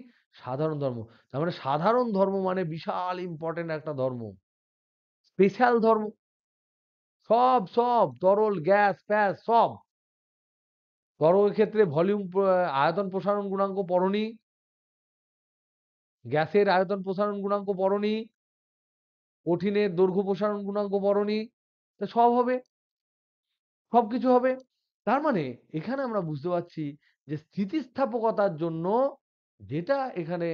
সাধারণ ধর্ম। তার মানে সাধারণ ধর্ম মানে বিশাল ইম্পর্টেন্ট একটা ধর্ম। স্পেশাল ধর্ম সব সব তরল, গ্যাস, ফ্যাস সব। তরল ক্ষেত্রে ভলিউম, আয়তন প্রসারণ গুণাঙ্ক পড়নি? গ্যাসের আয়তন প্রসারণ গুণাঙ্ক পড়নি? কঠিনের দৈর্ঘ্য প্রসারণ গুণাঙ্ক পড়নি? তো সব হবে, সবকিছু হবে। তার মানে এখানে আমরা বুঝতে পারছি যে স্থিতিস্থাপকতার জন্য যেটা এখানে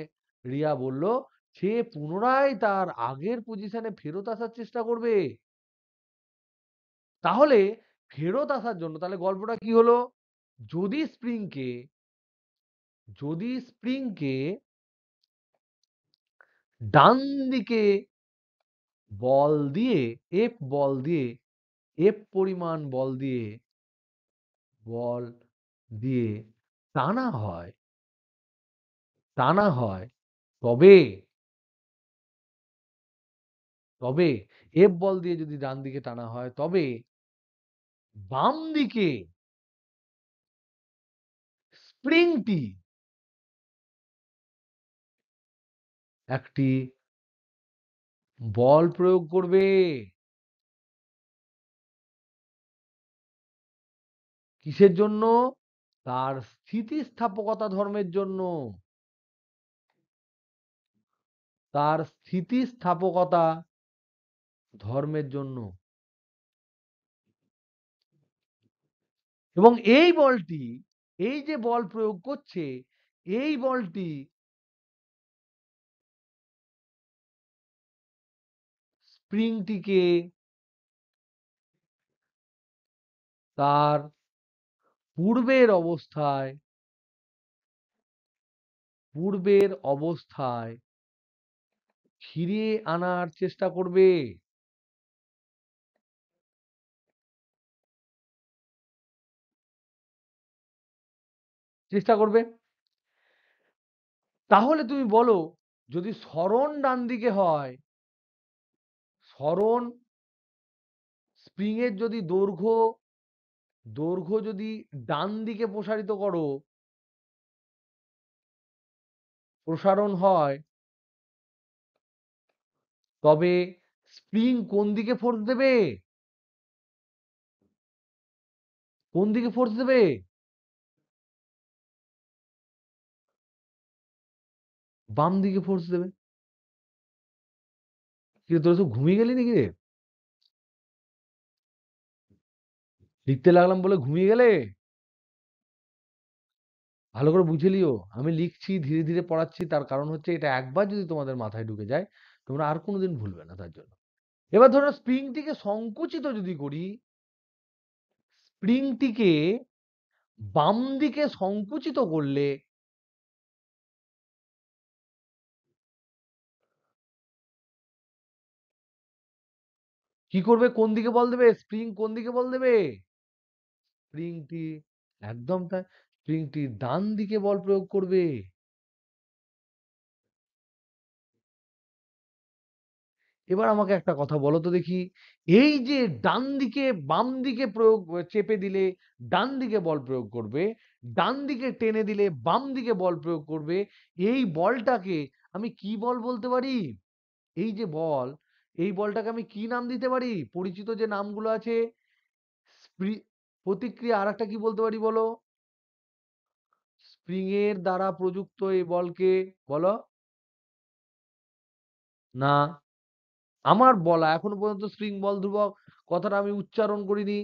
রিয়া বলল, সে পুনরায় তার আগের পজিশনে ফেরত আসার চেষ্টা করবে। তাহলে ফেরত আসার জন্য তাহলে গল্পটা কি হলো? যদি স্প্রিংকে যদি স্প্রিংকে ডান দিকে বল দিয়ে, এফ বল দিয়ে, এফ পরিমাণ বল দিয়ে টানা হয়, টানা হয়, তবে তবে এফ বল দিয়ে যদি ডান দিকে টানা হয়, তবে বাম দিকে স্প্রিংটি একটি বল প্রয়োগ করবে। কিসের জন্য? তার স্থিতিস্থাপকতা ধর্মের জন্য। তার স্থিতিস্থাপকতা ধর্মের জন্য। এবং এই বলটি, এই যে বল প্রয়োগ করছে, এই বলটি স্প্রিংটিকে তার পূর্বের অবস্থায়, পূর্বের অবস্থায় ফিরিয়ে আনার চেষ্টা করবে। চেষ্টা করবে। তাহলে তুমি বলো, যদি সরণ ডান দিকে হয়, সরণ স্প্রিং এর যদি দৈর্ঘ্য যদি ডান দিকে প্রসারিত করো, প্রসারণ হয়, তবে স্প্রিং কোন দিকে ফোর্স দেবে? কোন দিকে ফোর্স দেবে? বাম দিকে ফোর্স দেবে। কি রে, তোরা সব ঘুমিয়ে গেলি নাকি রে? লিখতে লাগলাম বলে ঘুমিয়ে গেলে? ভালো করে বুঝে লিও। আমি লিখছি, ধীরে ধীরে পড়াচ্ছি, তার কারণ হচ্ছে এটা একবার যদি তোমাদের মাথায় ঢুকে যায়, তোমরা আর কোনোদিন ভুলবে না তার জন্য। এবার ধরো স্প্রিংটিকে সংকুচিত যদি করি, স্প্রিংটিকে বাম দিকে সংকুচিত করলে কি করবে? কোন দিকে বল দেবে? স্প্রিং কোন দিকে বল দেবে? স্প্রিংটি একদম তাই, স্প্রিংটি ডান দিকে বল প্রয়োগ করবে। এবার আমাকে একটা কথা বলো তো দেখি, এই যে ডান দিকে বাম দিকে প্রয়োগ, চেপে দিলে ডান দিকে বল প্রয়োগ করবে, ডান দিকে টেনে দিলে বাম দিকে বল প্রয়োগ করবে, এই বলটাকে আমি কি বল বলতে পারি? এই যে বল, এই বলটাকে আমি কি নাম দিতে পারি? পরিচিত যে নামগুলো আছে, প্রতিক্রিয়া। আর একটা কি বলতে পারি বলো? স্প্রিং এর দ্বারা প্রযুক্ত এই বলকে বলো। না, আমার বলা এখনো পর্যন্ত স্প্রিং বল ধ্রুবক কথাটা আমি উচ্চারণ করিনি।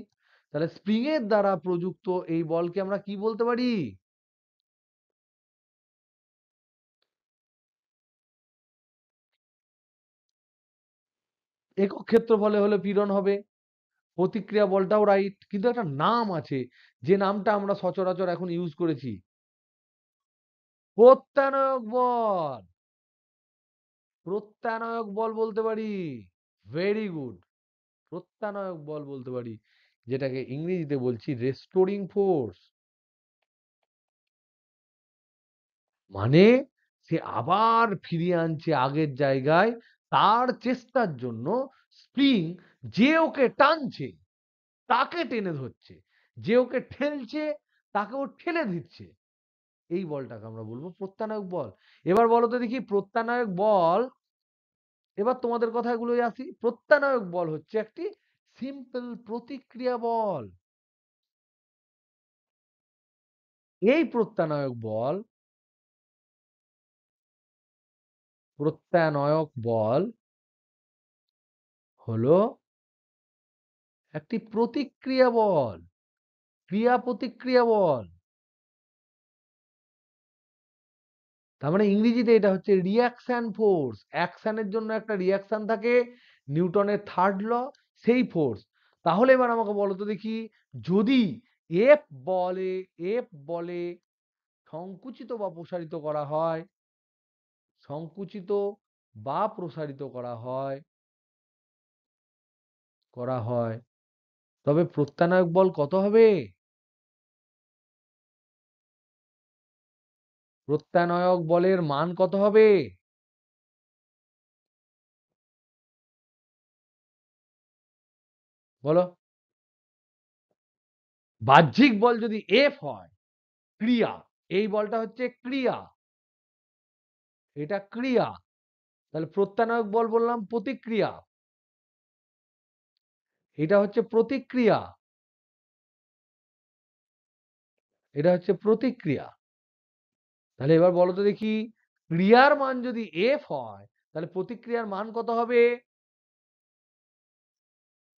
তাহলে স্প্রিং এর দ্বারা প্রযুক্ত এই বলকে আমরা কি বলতে পারি? একক ক্ষেত্রফলে হলে পীড়ন হবে। প্রতিক্রিয়া বলটাও রাইট, কিন্তু একটা নাম আছে, যে নামটা আমরা সচরাচর এখন ইউজ করেছি, প্রত্যানয়ক বল। প্রত্যানয়ক বল বলতে পারি। Very good. প্রত্যানয়ক বল বলতে পারি, যেটাকে ইংরেজিতে বলছি রেস্টোরিং ফোর্স। মানে সে আবার ফিরিয়ে আনছে আগের জায়গায়, তার চেষ্টার জন্য স্প্রিং যে ওকে টানছে তাকে টেনে ধরছে, যে ওকে ঠেলছে তাকে ও ঠেলে দিচ্ছে। এই বলটাকে আমরা বলবো প্রত্যানয়ক বল। এবার বলো তো দেখি প্রত্যানয়ক বল, এবার তোমাদের কথাগুলোই আসি। প্রত্যানয়ক বল হচ্ছে একটি সিম্পল প্রতিক্রিয়া বল। এই প্রত্যানয়ক বল হলো একটি প্রতিক্রিয়া বল, ক্রিয়া প্রতিক্রিয়া বল। তার মানে ইংরেজিতে এটা হচ্ছে রিঅ্যাকশন ফোর্স। অ্যাকশনের জন্য একটা রিঅ্যাকশন থাকে, নিউটনের থার্ড ল, সেই ফোর্স। তাহলে এবার আমাকে বলো তো দেখি, যদি এফ বলে এফ বলে সংকুচিত বা প্রসারিত করা হয়, সংকুচিত বা প্রসারিত করা হয় তবে প্রত্যানয়ক বল কত হবে? প্রত্যানয়ক বলের মান কত হবে? বলো। বাহ্যিক বল যদি এফ হয়, ক্রিয়া, এই বলটা হচ্ছে ক্রিয়া, এটা ক্রিয়া। তাহলে প্রত্যানয়ক বল বললাম প্রতিক্রিয়া, এটা হচ্ছে প্রতিক্রিয়া, এটা হচ্ছে প্রতিক্রিয়া। তাহলে এবার বলো তো দেখি, ক্রিয়ার মান যদি এফ হয় তাহলে প্রতিক্রিয়ার মান কত হবে?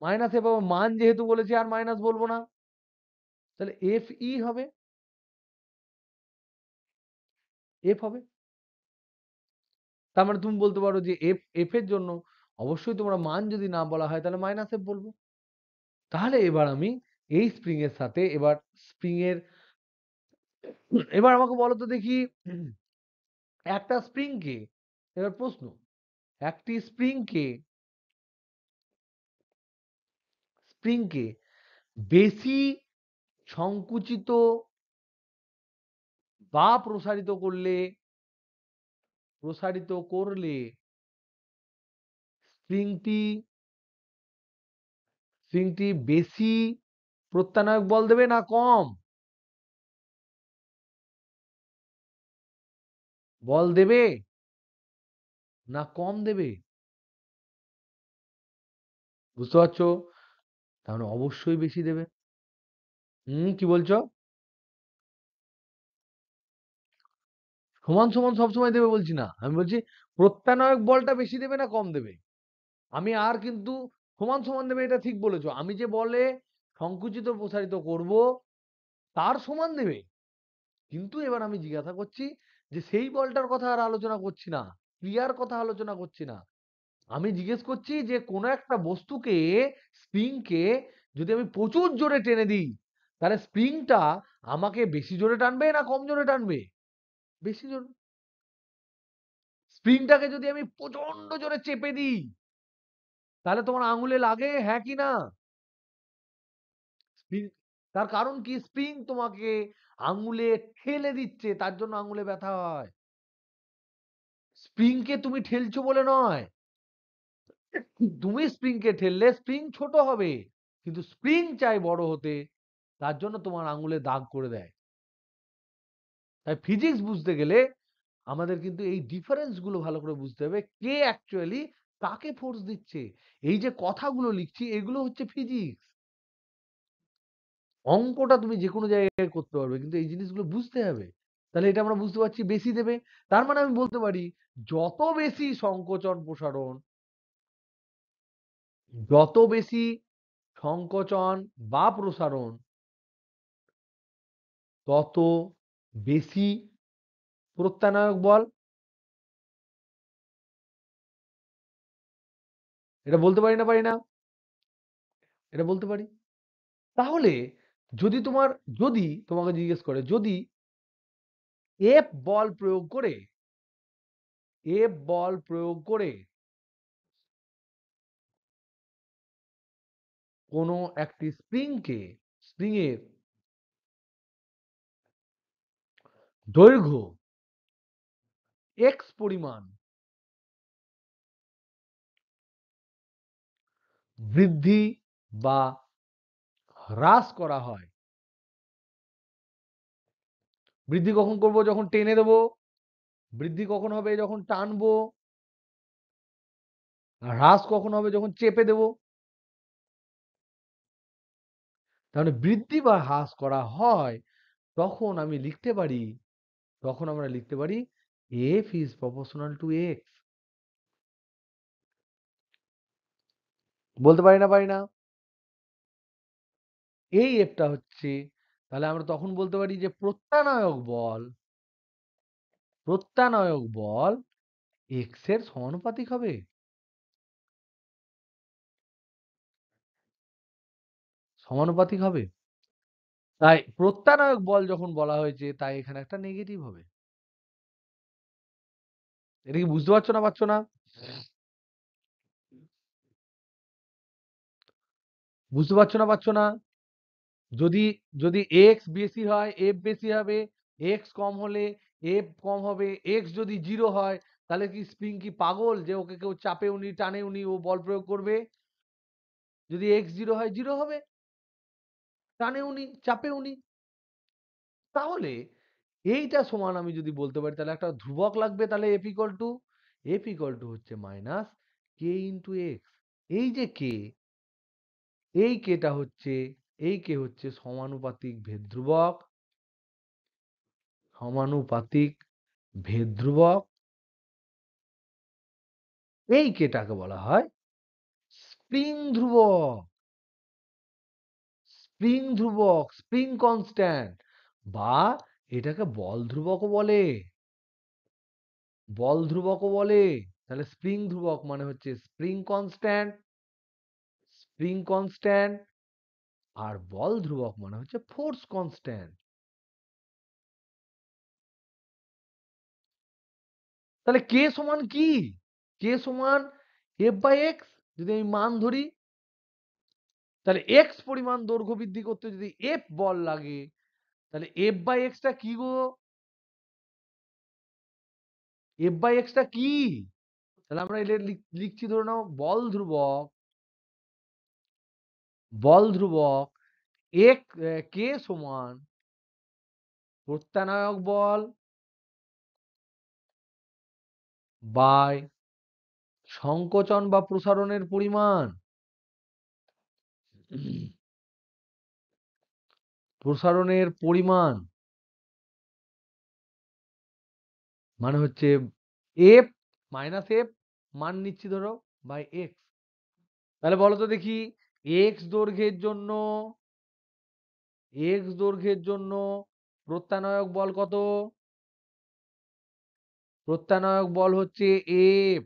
মাইনাস এফ হবে। মান যেহেতু বলেছি আর মাইনাস বলবো না, তাহলে এফ ই হবে, এফ হবে। তার মানে তুমি বলতে পারো যে এফ এফ এর জন্য অবশ্যই তোমরা মান যদি না বলা হয় তাহলে মাইনাস এফ বলবো। তাহলে এবার আমি এই স্প্রিং এর সাথে এবার স্প্রিং এর, এবার আমাকে বলো তো দেখি, একটা স্প্রিং কে, এবার প্রশ্ন, একটি স্প্রিংকে বেশি সংকুচিত বা প্রসারিত করলে স্প্রিংটি স্প্রিংটি বেশি প্রত্যানয়ক বল দেবে না কম বল দেবে, না কম দেবে? বুঝতে পারছো? তাহলে অবশ্যই বেশি দেবে। কি বলছো? সমান সমান সবসময় দেবে বলছি না, আমি বলছি প্রত্যানয়ক বলটা বেশি দেবে না কম দেবে। আমি আর কিন্তু সমান সমান দেবে এটা ঠিক বলেছো, আমি যে বলে সংকুচিত প্রসারিত করব তার সমান দেবে। কিন্তু এবার আমি জিজ্ঞাসা করছি যে সেই বলটার কথা আর আলোচনা করছি না, ক্রিয়ার কথা আলোচনা করছি না। আমি জিজ্ঞেস করছি যে কোনো একটা বস্তুকে, স্প্রিংকে যদি আমি প্রচুর জোরে টেনে দিই তাহলে স্প্রিংটা আমাকে বেশি জোরে টানবে না কম জোরে টানবে? বেশি জোরে। স্প্রিংটাকে যদি আমি প্রচন্ড জোরে চেপে দিই তাহলে তোমার আঙুলে লাগে, হ্যাঁ কি না? স্প্রিং, তার কারণ কি? স্প্রিং তোমাকে আঙুলে ঠেলে দিচ্ছে, তার জন্য আঙুলে ব্যথা হয়। স্প্রিংকে তুমি ঠেলছো বলে নয়, তুমি স্প্রিংকে ঠেললে স্প্রিং ছোট হবে, কিন্তু স্প্রিং চাই বড় হতে, তার জন্য তোমার আঙুলে দাগ করে দেয়। তাই ফিজিক্স বুঝতে গেলে আমাদের কিন্তু এই ডিফারেন্স গুলো ভালো করে বুঝতে হবে, কে অ্যাকচুয়ালি কাকে ফোর্স দিচ্ছে। এই যে কথাগুলো লিখছি এগুলো হচ্ছে ফিজিক্স। অঙ্কটা তুমি যে কোনো জায়গায় করতে পারবে, কিন্তু এই জিনিসগুলো বুঝতে হবে। তাহলে এটা আমরা বুঝতে পারছি বেশি দেবে। তার মানে আমি বলতে পারি যত বেশি সংকোচন প্রসারণ, যত বেশি সংকোচন বা প্রসারণ তত বেশি প্রত্যানয়ক বল। এটা বলতে পারি না পারি না? এটা বলতে পারি। তাহলে যদি তোমার, যদি তোমাকে জিজ্ঞেস করে যদি এফ বল প্রয়োগ করে এফ বল প্রয়োগ করে কোনো একটি স্প্রিংয়ের দৈর্ঘ্য এক্স পরিমাণ বৃদ্ধি বা হ্রাস করা হয়। বৃদ্ধি কখন করব? যখন টেনে দেবো। বৃদ্ধি কখন হবে? যখন টানবো। আর হ্রাস কখন হবে? যখন চেপে দেবো। তাহলে বৃদ্ধি বা হ্রাস করা হয় তখন আমরা লিখতে পারি f is proportional to x। বলতে পারি না? এই f টা হচ্ছে, তাহলে আমরা তখন বলতে পারি যে প্রত্যানায়ক বল x এর সমানুপাতিক হবে। সমানুপাতিক হবে। তাই প্রত্যানায়ক বল যখন বলা হয়েছে তাই এখানে একটা নেগেটিভ হবে। এটা কি বুঝতে পারছো না পারছো না? বুঝতে পারছো না পারছো না? যদি যদি x বেশি হয় f বেশি হবে, x কম হলে f কম হবে। x যদি 0 হয় তাহলে কি স্প্রিং কি পাগল যে ওকে কেউ চাপে উনি টানে উনি ও বল প্রয়োগ করবে? যদি x 0 হয় 0 হবে। টানে উনি, চাপে উনি। তাহলে এইটা সমান আমি যদি বলতে পারি তাহলে একটা ধ্রুবক লাগবে, তাহলে f equal to হচ্ছে মাইনাস k ইনটু x। এই যে k, এই k টা হচ্ছে সমানুপাতিক ভেদ ধ্রুবক। এই k টাকে বলা হয় স্প্রিং ধ্রুবক, স্প্রিং কনস্ট্যান্ট, বা এটাকে বল ধ্রুবকও বলে। তাহলে স্প্রিং ধ্রুবক মানে হচ্ছে স্প্রিং কনস্ট্যান্ট, আর বল ধ্রুবক মানে হচ্ছে ফোর্স কনস্ট্যান্ট। তাহলে কে সমান কি? কে সমান এফ বাই এক্স। যদি আমি মান ধরি তাহলে এক্স পরিমাণ দৈর্ঘ্য বৃদ্ধি করতে যদি এফ বল লাগে তাহলে এফ বাই এক্সটা কি গো? এফ বাই এক্সটা কি? তাহলে আমরা এটা লিখছি, ধরে নাও বল ধ্রুবক এক কে সমান প্রত্যানায়ক বল বাই সংকোচন বা প্রসারণের পরিমাণ। প্রসারণের পরিমাণ মানে হচ্ছে এফ মাইনাস এফ, মান নিচ্ছি ধরো, বাই এক্স। তাহলে বলো তো দেখি, এক্স দৈর্ঘ্যের জন্য প্রত্যানায়ক বল কত? প্রত্যানায়ক বল হচ্ছে এফ।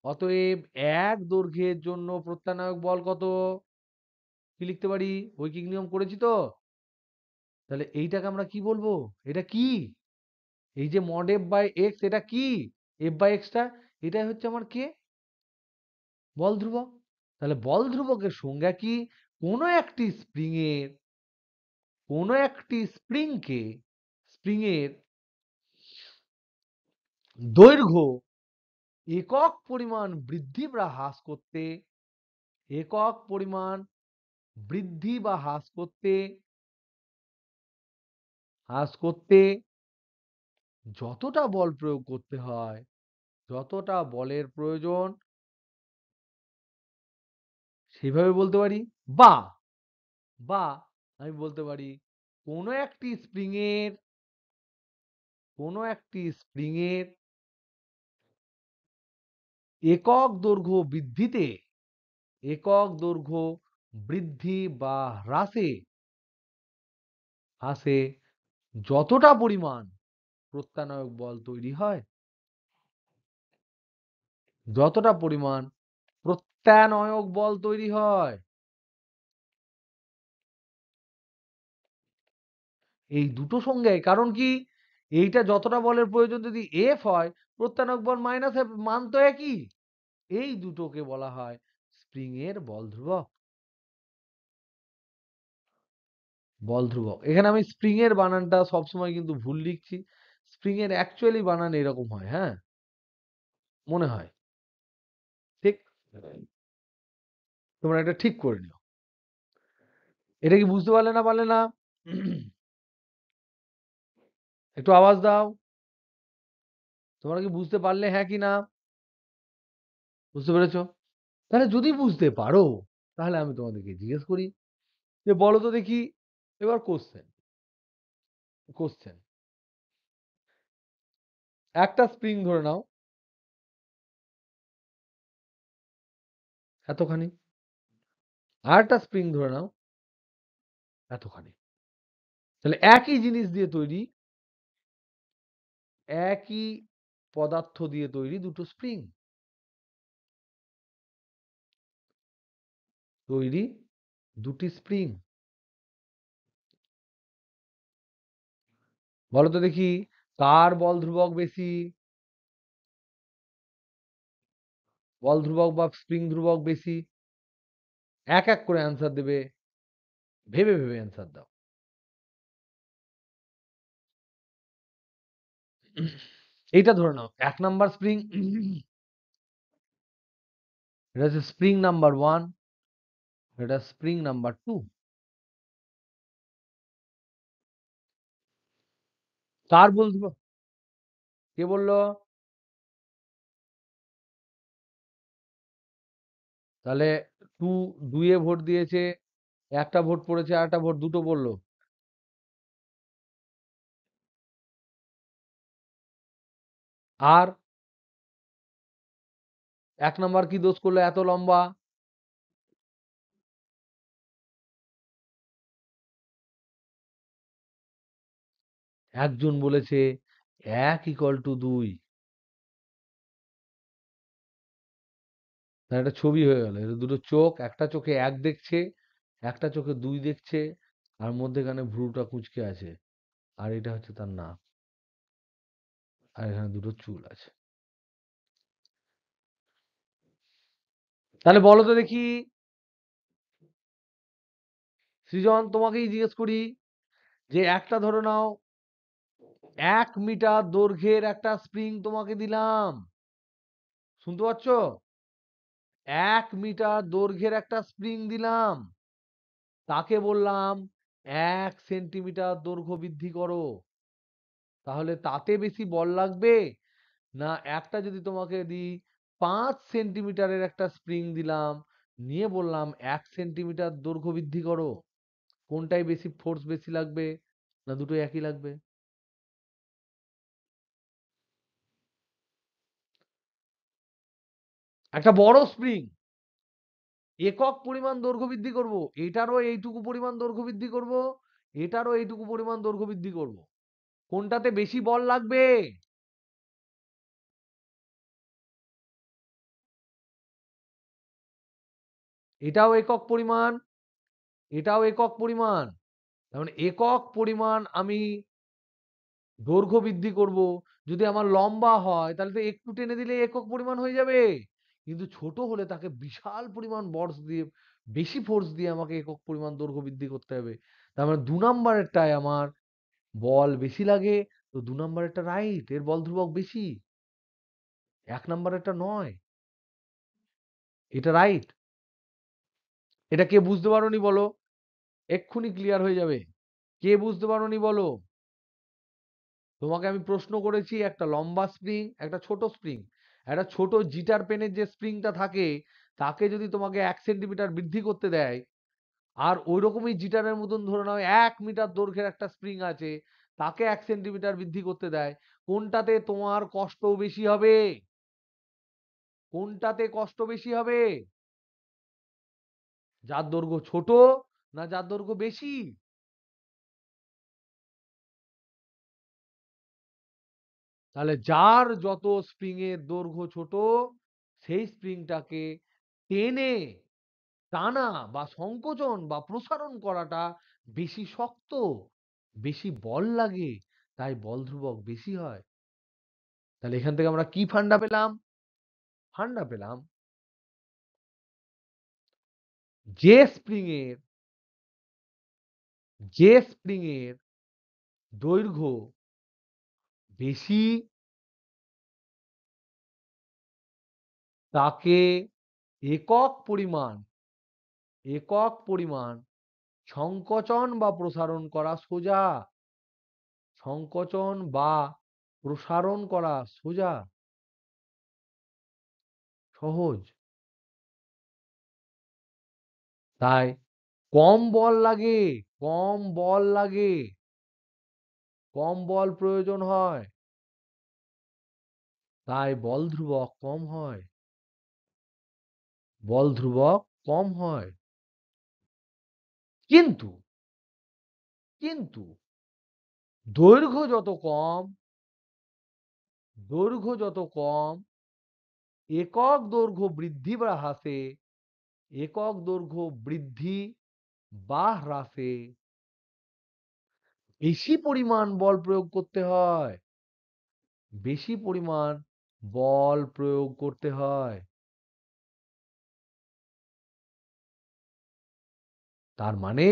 অতএব এক দৈর্ঘ্যের জন্য প্রত্যানায়ক বল কত? কি লিখতে পারি? ঐকিক নিয়ম করেছি তো। তাহলে এইটাকে আমরা কি বলবো? এটা কি? এই যে মড এফ বাই এক্স, এটা কি? এফ বাই এক্সটা এটাই হচ্ছে আমার কে, বল ধ্রুবক। তাহলে বল ধ্রুবকের সংজ্ঞা কি? কোনো একটি স্প্রিংয়ের দৈর্ঘ্য একক পরিমাণ বৃদ্ধি বা হ্রাস করতে একক পরিমাণ বৃদ্ধি বা হ্রাস করতে যতটা বল প্রয়োগ করতে হয়, যতটা বলের প্রয়োজন, সেভাবে বলতে পারি। বা বা আমি বলতে পারি কোনো একটি স্প্রিংয়ের একক দৈর্ঘ্য বৃদ্ধি বা হ্রাসে যতটা পরিমাণ প্রত্যানায়ক বল তৈরি হয়, যতটা পরিমাণ প্রত্যানায়ক বল তৈরি হয়, এই দুটো সংজ্ঞায়। কারণ কি, এইটা যতটা বলের প্রয়োজন যদি এফ হয় প্রত্যানক বল মাইনাস এফ, মান তো একই। এই দুটোকে বলা হয় স্প্রিং এর বল ধ্রুবক। বল ধ্রুবক। এখানে আমি স্প্রিং এর বানানটা সবসময় কিন্তু ভুল লিখছি। স্প্রিং এর অ্যাকচুয়ালি বানান এরকম হয়, হ্যাঁ, মনে হয় ঠিক। তোমরা এটা ঠিক করে নিও। এটা কি বুঝতে পারলে না পারলে না? একটু আওয়াজ দাও। তোমরা কি বুঝতে পারলে, হ্যাঁ কি না? বুঝতে পেরেছো? তাহলে যদি বুঝতে পারো, তাহলে আমি তোমাদেরকে জিজ্ঞেস করি যে বলো তো দেখি, এবার কোশ্চেন। কোশ্চেন, একটা স্প্রিং ধরে নাও এতখানি, আর একটা স্প্রিং ধরে নাও এতখানি। তাহলে একই জিনিস দিয়ে তৈরি, একই পদার্থ দিয়ে তৈরি দুটো স্প্রিং। তৈরি দুটি স্প্রিং। বলো তো দেখি, কার বল ধ্রুবক বেশি? বল ধ্রুবক বা স্প্রিং ধ্রুবক বেশি? এক এক করে অ্যান্সার দেবে, ভেবে ভেবে অ্যান্সার দাও। এইটা ধরে নাও ১ নাম্বার স্প্রিং, এটা হচ্ছে স্প্রিং নাম্বার 1, এটা স্প্রিং নাম্বার 2। কার বল ধ্রুবক? কে বলল? তাহলে 2 এ ভোট দিয়েছে, একটা ভোট পড়েছে, আরেকটা ভোট, দুটো বললো। আর ১ নাম্বার কি দোষ করলো এত লম্বা? একজন বলেছে ১ = ২। তাহলে একটা ছবি হয়ে গেল। এটা দুটো চোখ, একটা চোখে ১ দেখছে, একটা চোখে ২ দেখছে, আর মধ্যেখানে ভ্রুটা কুঁচকে আছে। আর এটা হচ্ছে তার নাক। আর এখানে দুটো চুল আছে। তাহলে বলো তো দেখি, সৃজন তোমাকেই জিজ্ঞেস করি, যে একটা ধরে নাও ১ মিটার দৈর্ঘ্যের একটা স্প্রিং তোমাকে দিলাম। শুনতে পাচ্ছ? ১ মিটার দৈর্ঘ্যের একটা স্প্রিং দিলাম। তাকে বললাম ১ সেন্টিমিটার দৈর্ঘ্য বৃদ্ধি করো। তাহলে তাতে বেশি বল লাগবে, না একটা যদি তোমাকে দিই ৫ সেন্টিমিটারের একটা স্প্রিং দিলাম, নিয়ে বললাম ১ সেন্টিমিটার দৈর্ঘ্য বৃদ্ধি করো, কোনটায় বেশি ফোর্স বেশি লাগবে, না দুটোই একই লাগবে? একটা বড় স্প্রিং, একক পরিমাণ দৈর্ঘ্য বৃদ্ধি করব, এটারও এইটুকু পরিমাণ দৈর্ঘ্য বৃদ্ধি করব, এটারও এইটুকু পরিমাণ দৈর্ঘ্য বৃদ্ধি করব, কোনটাতে বেশি বল লাগবে? এটাও একক পরিমাণ, এটাও একক পরিমাণ। তার মানে একক পরিমাণ আমি দৈর্ঘ্য বৃদ্ধি করব। যদি আমার লম্বা হয় তাহলে তো একটু টেনে দিলে একক পরিমাণ হয়ে যাবে, কিন্তু ছোট হলে তাকে বিশাল পরিমাণ ফোর্স দিয়ে, বেশি ফোর্স দিয়ে আমাকে একক পরিমাণ দৈর্ঘ্য বৃদ্ধি করতে হবে। তার মানে ২ নাম্বারেরটায় আমার বল বেশি লাগে, তো ২ নাম্বারেরটা রাইট, এর বল ধ্রুবক বেশি, ১ নাম্বারেরটা নয়। এটা রাইট। এটা কে বুঝতে পারোনি বলো? এক্ষুনি ক্লিয়ার হয়ে যাবে। কে বুঝতে পারোনি বলো? তোমাকে আমি প্রশ্ন করেছি একটা লম্বা স্প্রিং, একটা ছোট স্প্রিং। একটা ছোট জিটার পেনের যে স্প্রিংটা থাকে, তাকে যদি তোমাকে ১ সেন্টিমিটার বৃদ্ধি করতে দেয়, আর ঐরকমই জিটারের মতন ধরে নাও ১ মিটার দৈর্ঘ্যের একটা স্প্রিং আছে, তাকে ১ সেন্টিমিটার বৃদ্ধি করতে দেয়, কোনটাতে তোমার কষ্ট বেশি হবে? কোনটাতে কষ্ট বেশি হবে? যার দৈর্ঘ্য ছোট, না যার দৈর্ঘ্য বেশি? তাহলে যার যত স্প্রিং এর দৈর্ঘ্য ছোট, সেই স্প্রিংটাকে টেনে, টানা বা সংকোচন বা প্রসারণ করাটা বেশি শক্ত, বেশি বল লাগে, তাই বল ধ্রুবক বেশি হয়। তাহলে এখান থেকে আমরা কি ফান্ডা পেলাম? ফান্ডা পেলাম যে স্প্রিং এর দৈর্ঘ্য বেশি তাকে একক পরিমাণ সংকোচন বা প্রসারণ করা সোজা। সংকোচন বা প্রসারণ করা সোজা, সহজ। তাই কম বল লাগে, কম বল লাগে, কম বল প্রয়োজন হয়, তাই বল ধ্রুবক কম হয়, বল ধ্রুবক কম হয়। কিন্তু কিন্তু দৈর্ঘ্য যত কম, দৈর্ঘ্য যত কম, একক দৈর্ঘ্য বৃদ্ধি বা হ্রাসে, একক দৈর্ঘ্য বৃদ্ধি বা হ্রাসে বেশি পরিমাণ বল প্রয়োগ করতে হয়, বেশি পরিমাণ বল প্রয়োগ করতে হয়। তার মানে,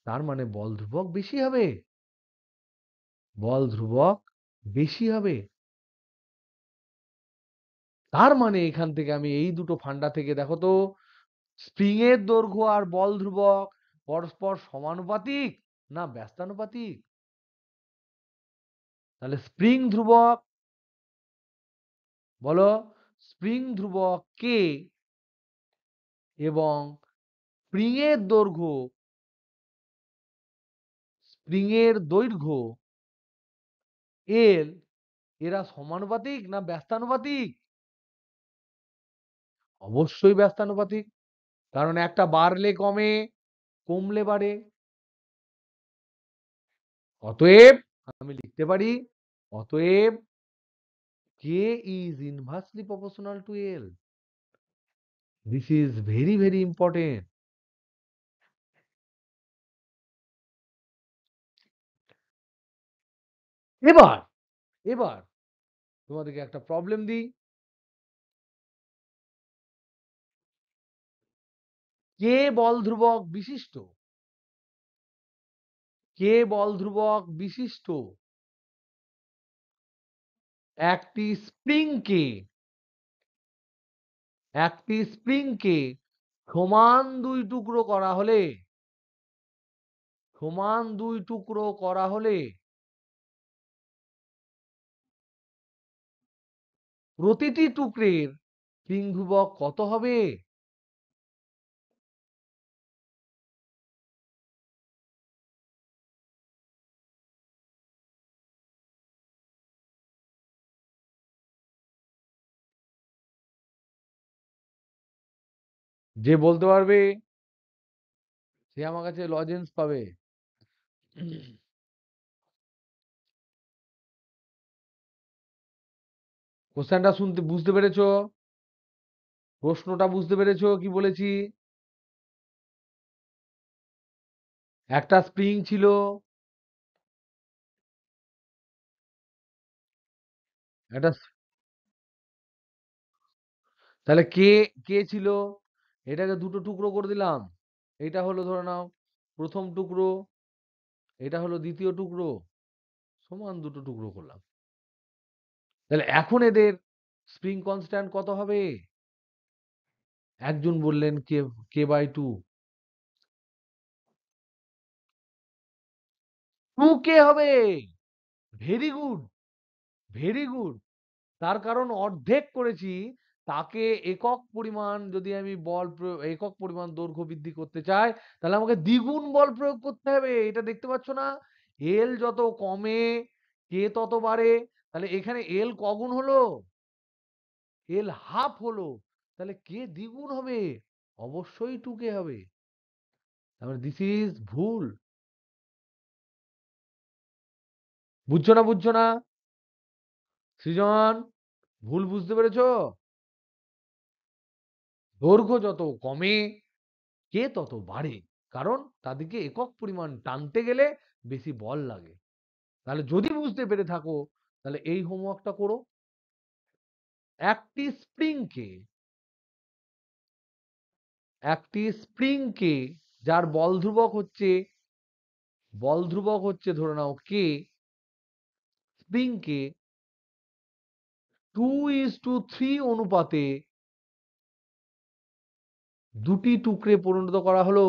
তার মানে বল ধ্রুবক বেশি হবে, বল ধ্রুবক বেশি হবে। তার মানে এখান থেকে আমি এই দুটো ফান্ডা থেকে দেখো তো, স্প্রিং এর দৈর্ঘ্য আর বল ধ্রুবক পরস্পর সমানুপাতিক না ব্যস্তানুপাতিক? তাহলে স্প্রিং ধ্রুবক, বলো, স্প্রিং ধ্রুবক কে এবং স্প্রিং এর দৈর্ঘ্য, স্প্রিং এর দৈর্ঘ্য এল, এরা সমানুপাতিক না ব্যস্তানুপাতিক? অবশ্যই ব্যস্তানুপাতিক, কারণ একটা বাড়লে কমে, কমলে বাড়ে। অতএব আমি লিখতে পারি, অতএব K is inversely proportional to L. This is very very important. এবার এবার তোমাদেরকে একটা প্রবলেম দিই। কে বল ধ্রুবক বিশিষ্ট, কে বল ধ্রুবক বিশিষ্ট একটি স্প্রিংকে, একটি স্প্রিংকে সমান দুই টুকরো করা হলে, সমান দুই টুকরো করা হলে প্রতিটি টুকরের স্প্রিং ধ্রুবক কত হবে? যে বলতে পারবে সে আমার কাছে লজেন্স পাবে। কোশ্চেনটা শুনতে বুঝতে পেরেছো? প্রশ্নটা বুঝতে পেরেছো কি বলেছি? একটা স্প্রিং ছিল, একটা তাহলে কে, কে ছিল, এটাকে দুটো টুকরো করে দিলাম। এটা হলো ধরে নাও প্রথম টুকরো, এটা হলো দ্বিতীয় টুকরো, সমান দুটো টুকরো করলাম। তাহলে এখন এদের স্প্রিং কনস্ট্যান্ট কত হবে? একজন বললেন কে, কে বাই টু। টু কে হবে। Very good, very good. তার কারণ অর্ধেক করেছি, তাকে একক পরিমাণ যদি আমি একক পরিমাণ দৈর্ঘ্য বৃদ্ধি করতে চাই, তাহলে আমাকে দ্বিগুণ বল প্রয়োগ করতে হবে। এটা দেখতে পাচ্ছ না? এল যত কমে কে তত বাড়ে। তাহলে এখানে এল কগুণ হলো? এল হাফ হলো। তাহলে কে দ্বিগুণ হবে? অবশ্যই টু কে হবে। তাহলে দিস ইজ ভুল। বুঝছো না, বুঝছো না সৃজন? ভুল বুঝতে পেরেছো? দৈর্ঘ্য যত কমে কে তত বাড়ে, কারণ তাদেরকে একক পরিমাণ টানতে গেলে বেশি বল লাগে। তাহলে যদি বুঝতে পেরে থাকো, তাহলে এই হোমওয়ার্কটা করো। একটি স্প্রিংকে যার বল ধ্রুবক হচ্ছে ধরে নাও কে, স্প্রিংকে 2:3 অনুপাতে দুটি টুকরে পরিণত করা হলো।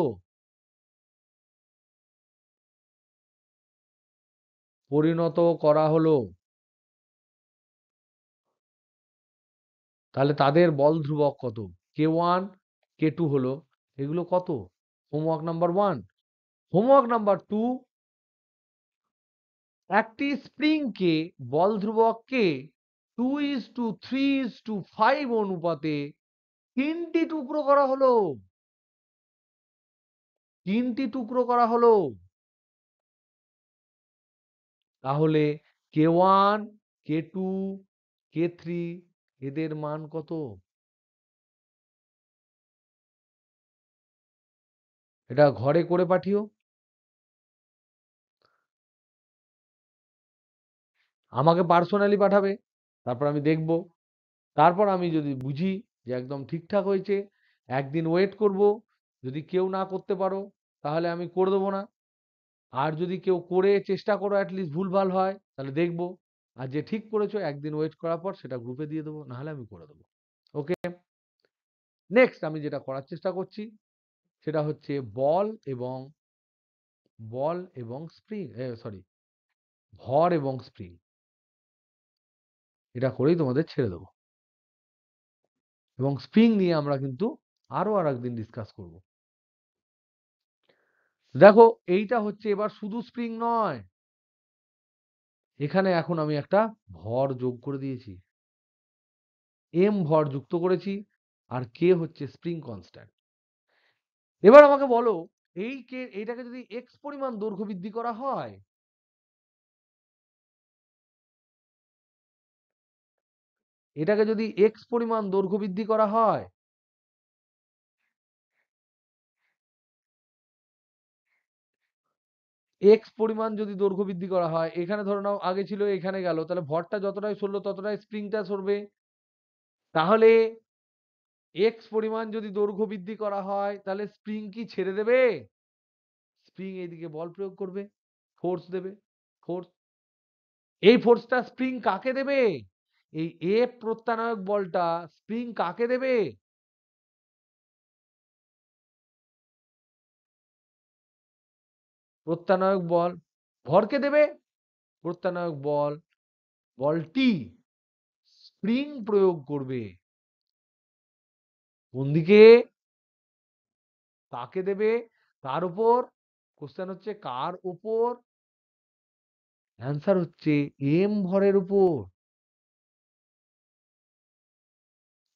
তাহলে তাদের বল ধ্রুবক কত? K1 K2 হলো, এগুলো কত? Homework number 1। হোমওয়ার্ক নাম্বার 2, একটি স্প্রিংকে বল ধ্রুবককে 2:3:5 অনুপাতে তিনটি টুকরো করা হলো। তাহলে K1 K2 K3 এদের মান কত? এটা ঘরে করে পাঠিও। আমাকে পার্সোনালি পাঠাবে, তারপর আমি দেখব। তারপর আমি যদি বুঝি যে একদম ঠিকঠাক হয়েছে, একদিন ওয়েট করব। যদি কেউ না করতে পারো তাহলে আমি করে দেবো না। আর যদি কেউ করে চেষ্টা করো অ্যাটলিস্ট ভুলভাল হয় তাহলে দেখবো। আর যে ঠিক করেছো একদিন ওয়েট করার পর সেটা গ্রুপে দিয়ে দেবো, নাহলে আমি করে দেবো। ওকে, নেক্সট আমি যেটা করার চেষ্টা করছি সেটা হচ্ছে বল এবং স্প্রিং, সরি, ভর এবং স্প্রিং, এটা করেই তোমাদের ছেড়ে দেবো। এবং স্প্রিং নিয়ে আমরা কিন্তু আরো আর একদিন ডিসকাস করব। দেখো এইটা হচ্ছে এবার শুধু স্প্রিং নয়, এখানে এখন আমি একটা ভর যোগ করে দিয়েছি, এম ভর যুক্ত করেছি, আর কে হচ্ছে স্প্রিং কনস্ট্যান্ট। এবার আমাকে বলো, এইটাকে যদি এক্স পরিমাণ দৈর্ঘ্য বৃদ্ধি করা হয়, এটাকে যদি এক্স পরিমাণ দৈর্ঘ্য বৃদ্ধি করা হয়, এক্স পরিমাণ যদি দৈর্ঘ্য বৃদ্ধি করা হয়, এখানে ধরে নাও আগে ছিল এখানে গেল, তাহলে ভরটা যতটাই সরলো ততটাই স্প্রিংটা সরবে। তাহলে এক্স পরিমাণ যদি দৈর্ঘ্য বৃদ্ধি করা হয় তাহলে স্প্রিং কি ছেড়ে দেবে? স্প্রিং এইদিকে বল প্রয়োগ করবে, ফোর্স দেবে, ফোর্স। এই ফোর্সটা স্প্রিং কাকে দেবে? এই এফ প্রত্যানায়ক বলটা স্প্রিং কাকে দেবে? প্রত্যানায়ক বল ভরকে দেবে। প্রত্যানায়ক বলটি স্প্রিং প্রয়োগ করবে কোন দিকে? কাকে দেবে? কার উপর? কোশ্চেন হচ্ছে কার উপর? অ্যান্সার হচ্ছে এম ভরের উপর।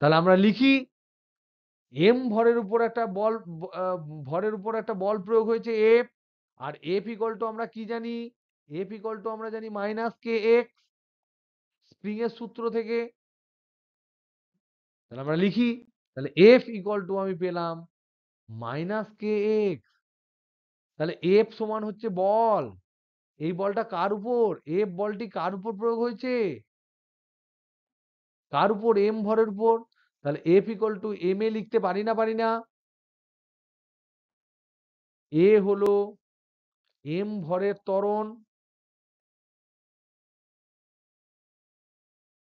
তাহলে আমরা লিখি এম ভরের উপর একটা বল, ভরের উপর একটা বল প্রয়োগ হয়েছে এফ, আর এফ ইকুয়াল টু আমরা কি জানি? এফ ইকুয়াল টু আমরা জানি মাইনাস কে এক্স, স্প্রিং এর সূত্র থেকে। তাহলে আমরা লিখি, তাহলে এফ ইকুয়াল টু আমি পেলাম মাইনাস কে এক্স। তাহলে এফ সমান হচ্ছে বল, এই বলটা কার উপর? এফ বলটি কার উপর প্রয়োগ হয়েছে? কার উপর? এম ভরের উপর। তাহলে F equal two M A লিখতে পারি না? পারি না? এ হলো এম ভরের ত্বরণ।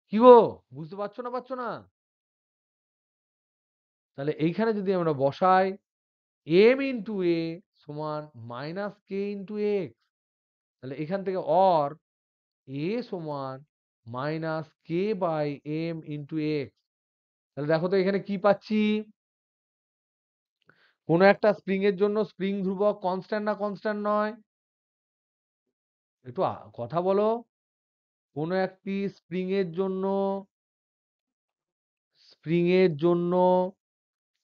কি গো, বুঝতে পারছো না? পারছো না? তাহলে এইখানে যদি আমরা বসাই এম ইন্টু এ সমান মাইনাস কে ইন্টু এক্স, তাহলে এখান থেকে অর এ সমান minus K by M into X. তাহলে দেখো তো এখানে কি পাচ্ছি? কোন একটা স্প্রিং এর জন্য স্প্রিং ধ্রুবক কনস্ট্যান্ট না কনস্ট্যান্ট নয়? একটু কথা বলো। কোন একটি স্প্রিং এর জন্য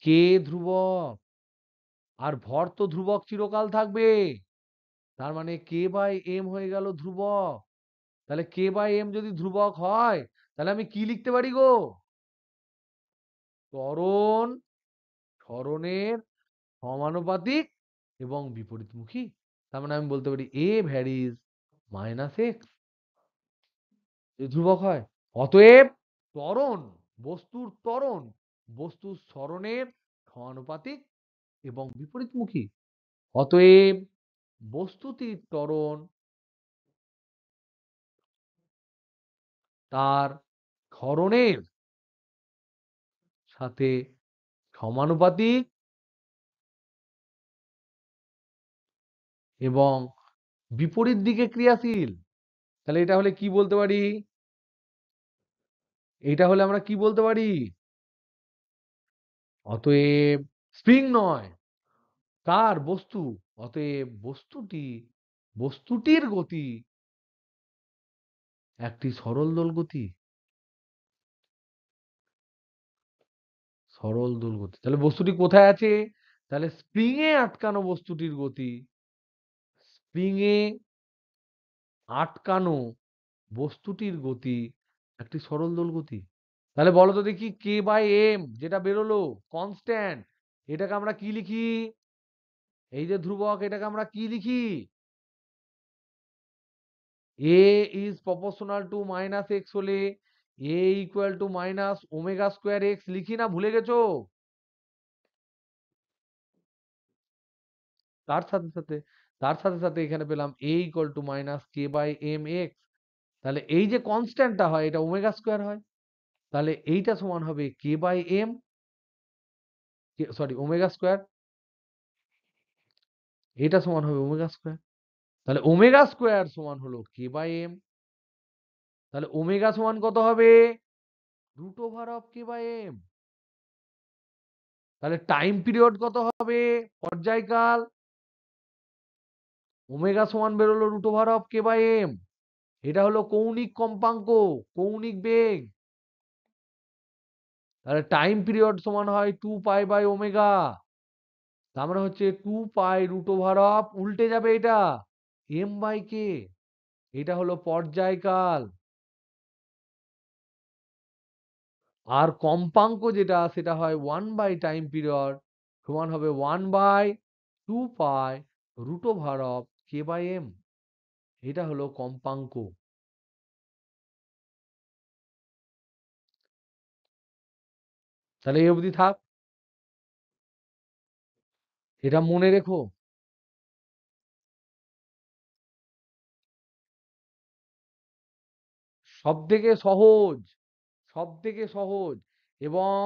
কে ধ্রুবক, আর ভর তো ধ্রুবক চিরকাল থাকবে। তার মানে কে বাই এম হয়ে গেল ধ্রুবক। তাহলে কে বাই এম যদি ধ্রুবক হয় তাহলে আমি কি লিখতে পারি গো? ত্বরণ সরণের সমানুপাতিক এবং বিপরীতমুখী। তার মানে আমি বলতে পারি এ ভ্যারিজ মাইনাস এক্স, ধ্রুবক হয়। অতএব ত্বরণ বস্তুর ত্বরণ বস্তুর সরণের সমানুপাতিক এবং বিপরীতমুখী। অতএব বস্তুটির ত্বরণ তার ক্ষরণের সাথে সমানুপাতিক এবং বিপরীত দিকে ক্রিয়াশীল। তাহলে এটা হলে কি বলতে পারি? এটা হলে আমরা কি বলতে পারি? অতএব স্প্রিং নয়, কার? বস্তু। অতএব বস্তুটির গতি একটি সরল দোল গতি। সরল দোল গতি। তাহলে বস্তুটি কোথায় আছে? তাহলে স্প্রিং এ আটকানো বস্তুটির গতি, স্প্রিং এ আটকানো বস্তুটির গতি একটি সরল দোল গতি। তাহলে বলো তো দেখি, কে বাই এম যেটা বেরোলো কনস্ট্যান্ট, এটাকে আমরা কি লিখি? এই যে ধ্রুবক, এটাকে আমরা কি লিখি? a is proportional to minus x হলে a equal to minus omega square x লিখি না? ভুলে গেছো? তার সাথে সাথে এখানে পেলাম a equal to minus K by M X. তাহলে এই যে কনস্ট্যান্টটা হয় এটা ওমেগা স্কোয়ার হয়। তাহলে এইটা সমান হবে K by M, sorry omega square. এটা সমান হবে ওমেগা স্কোয়ার। তাহলে ওমেগা স্কোয়ার সমান হলো কে বাই এম। তাহলে ওমেগা সমান কত হবে? Root over of K by M. তাহলে টাইম পিরিয়ড কত হবে? পর্যায়কাল। ওমেগা সমান বেরোলো root over of K by M. এটা হলো কৌণিক কম্পাঙ্ক, কৌণিক বেগ। তাহলে টাইম পিরিয়ড সমান হয় 2 পাই বাই ওমেগা। তার মানে হচ্ছে 2 পাই রুট ওভার অফ, উল্টে যাবে এটা, এম বাই কে। এটা হলো পর্যায়কাল। আর কম্পাঙ্ক যেটা সেটা হয় 1 বাই টাইম পিরিয়ড, সমান হবে 1/2 pi root over of K by M. এটা হলো কম্পাঙ্ক। তাহলে এই অবধি থাক, এটা মনে রেখো। সবথেকে সহজ, সবথেকে সহজ এবং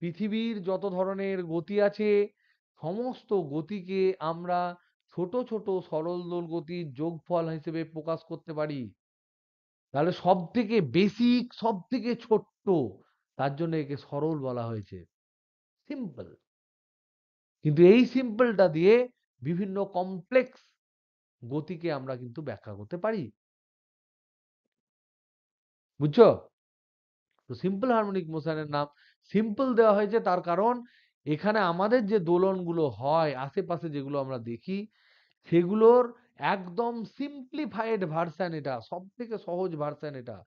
পৃথিবীর যত ধরনের গতি আছে সমস্ত গতিকে আমরা ছোট ছোট সরল দোল গতির যোগফল হিসেবে প্রকাশ করতে পারি। তাহলে সবথেকে বেসিক, সবথেকে ছোট্ট, তার জন্য একে সরল বলা হয়েছে, সিম্পল। কিন্তু এই সিম্পলটা দিয়ে বিভিন্ন কমপ্লেক্স গতিকে আমরা কিন্তু ব্যাখ্যা করতে পারি। বুঝছো? তো সিম্পল হারমোনিক মোশনের নাম সিম্পল দেওয়া হয়েছে তার কারণ এখানে আমাদের যে দোলনগুলো হয় আশেপাশে যেগুলো আমরা দেখি সেগুলোর একদম সিম্পলিফাইড ভার্সন, এটা সব থেকে সহজ ভার্সন। এটা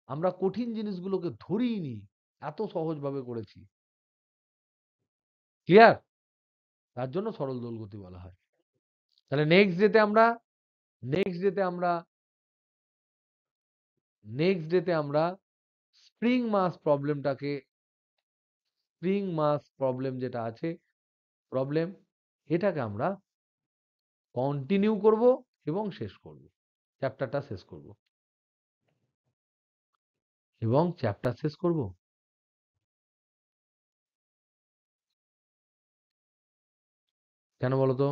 আমরা কঠিন জিনিসগুলোকে ধরিনি, এত সহজভাবে করেছি। ক্লিয়ার? তার জন্য সরল দোলগতি বলা হয়। তাহলে নেক্সট ডেতে আমরা স্প্রিং মাস প্রবলেমটাকে, স্প্রিং মাস প্রবলেম যেটা আছে প্রবলেম, এটাকে আমরা কন্টিনিউ করব এবং শেষ করব, চ্যাপ্টারটা শেষ করব এবং চ্যাপ্টার শেষ করব। কেন বলো তো?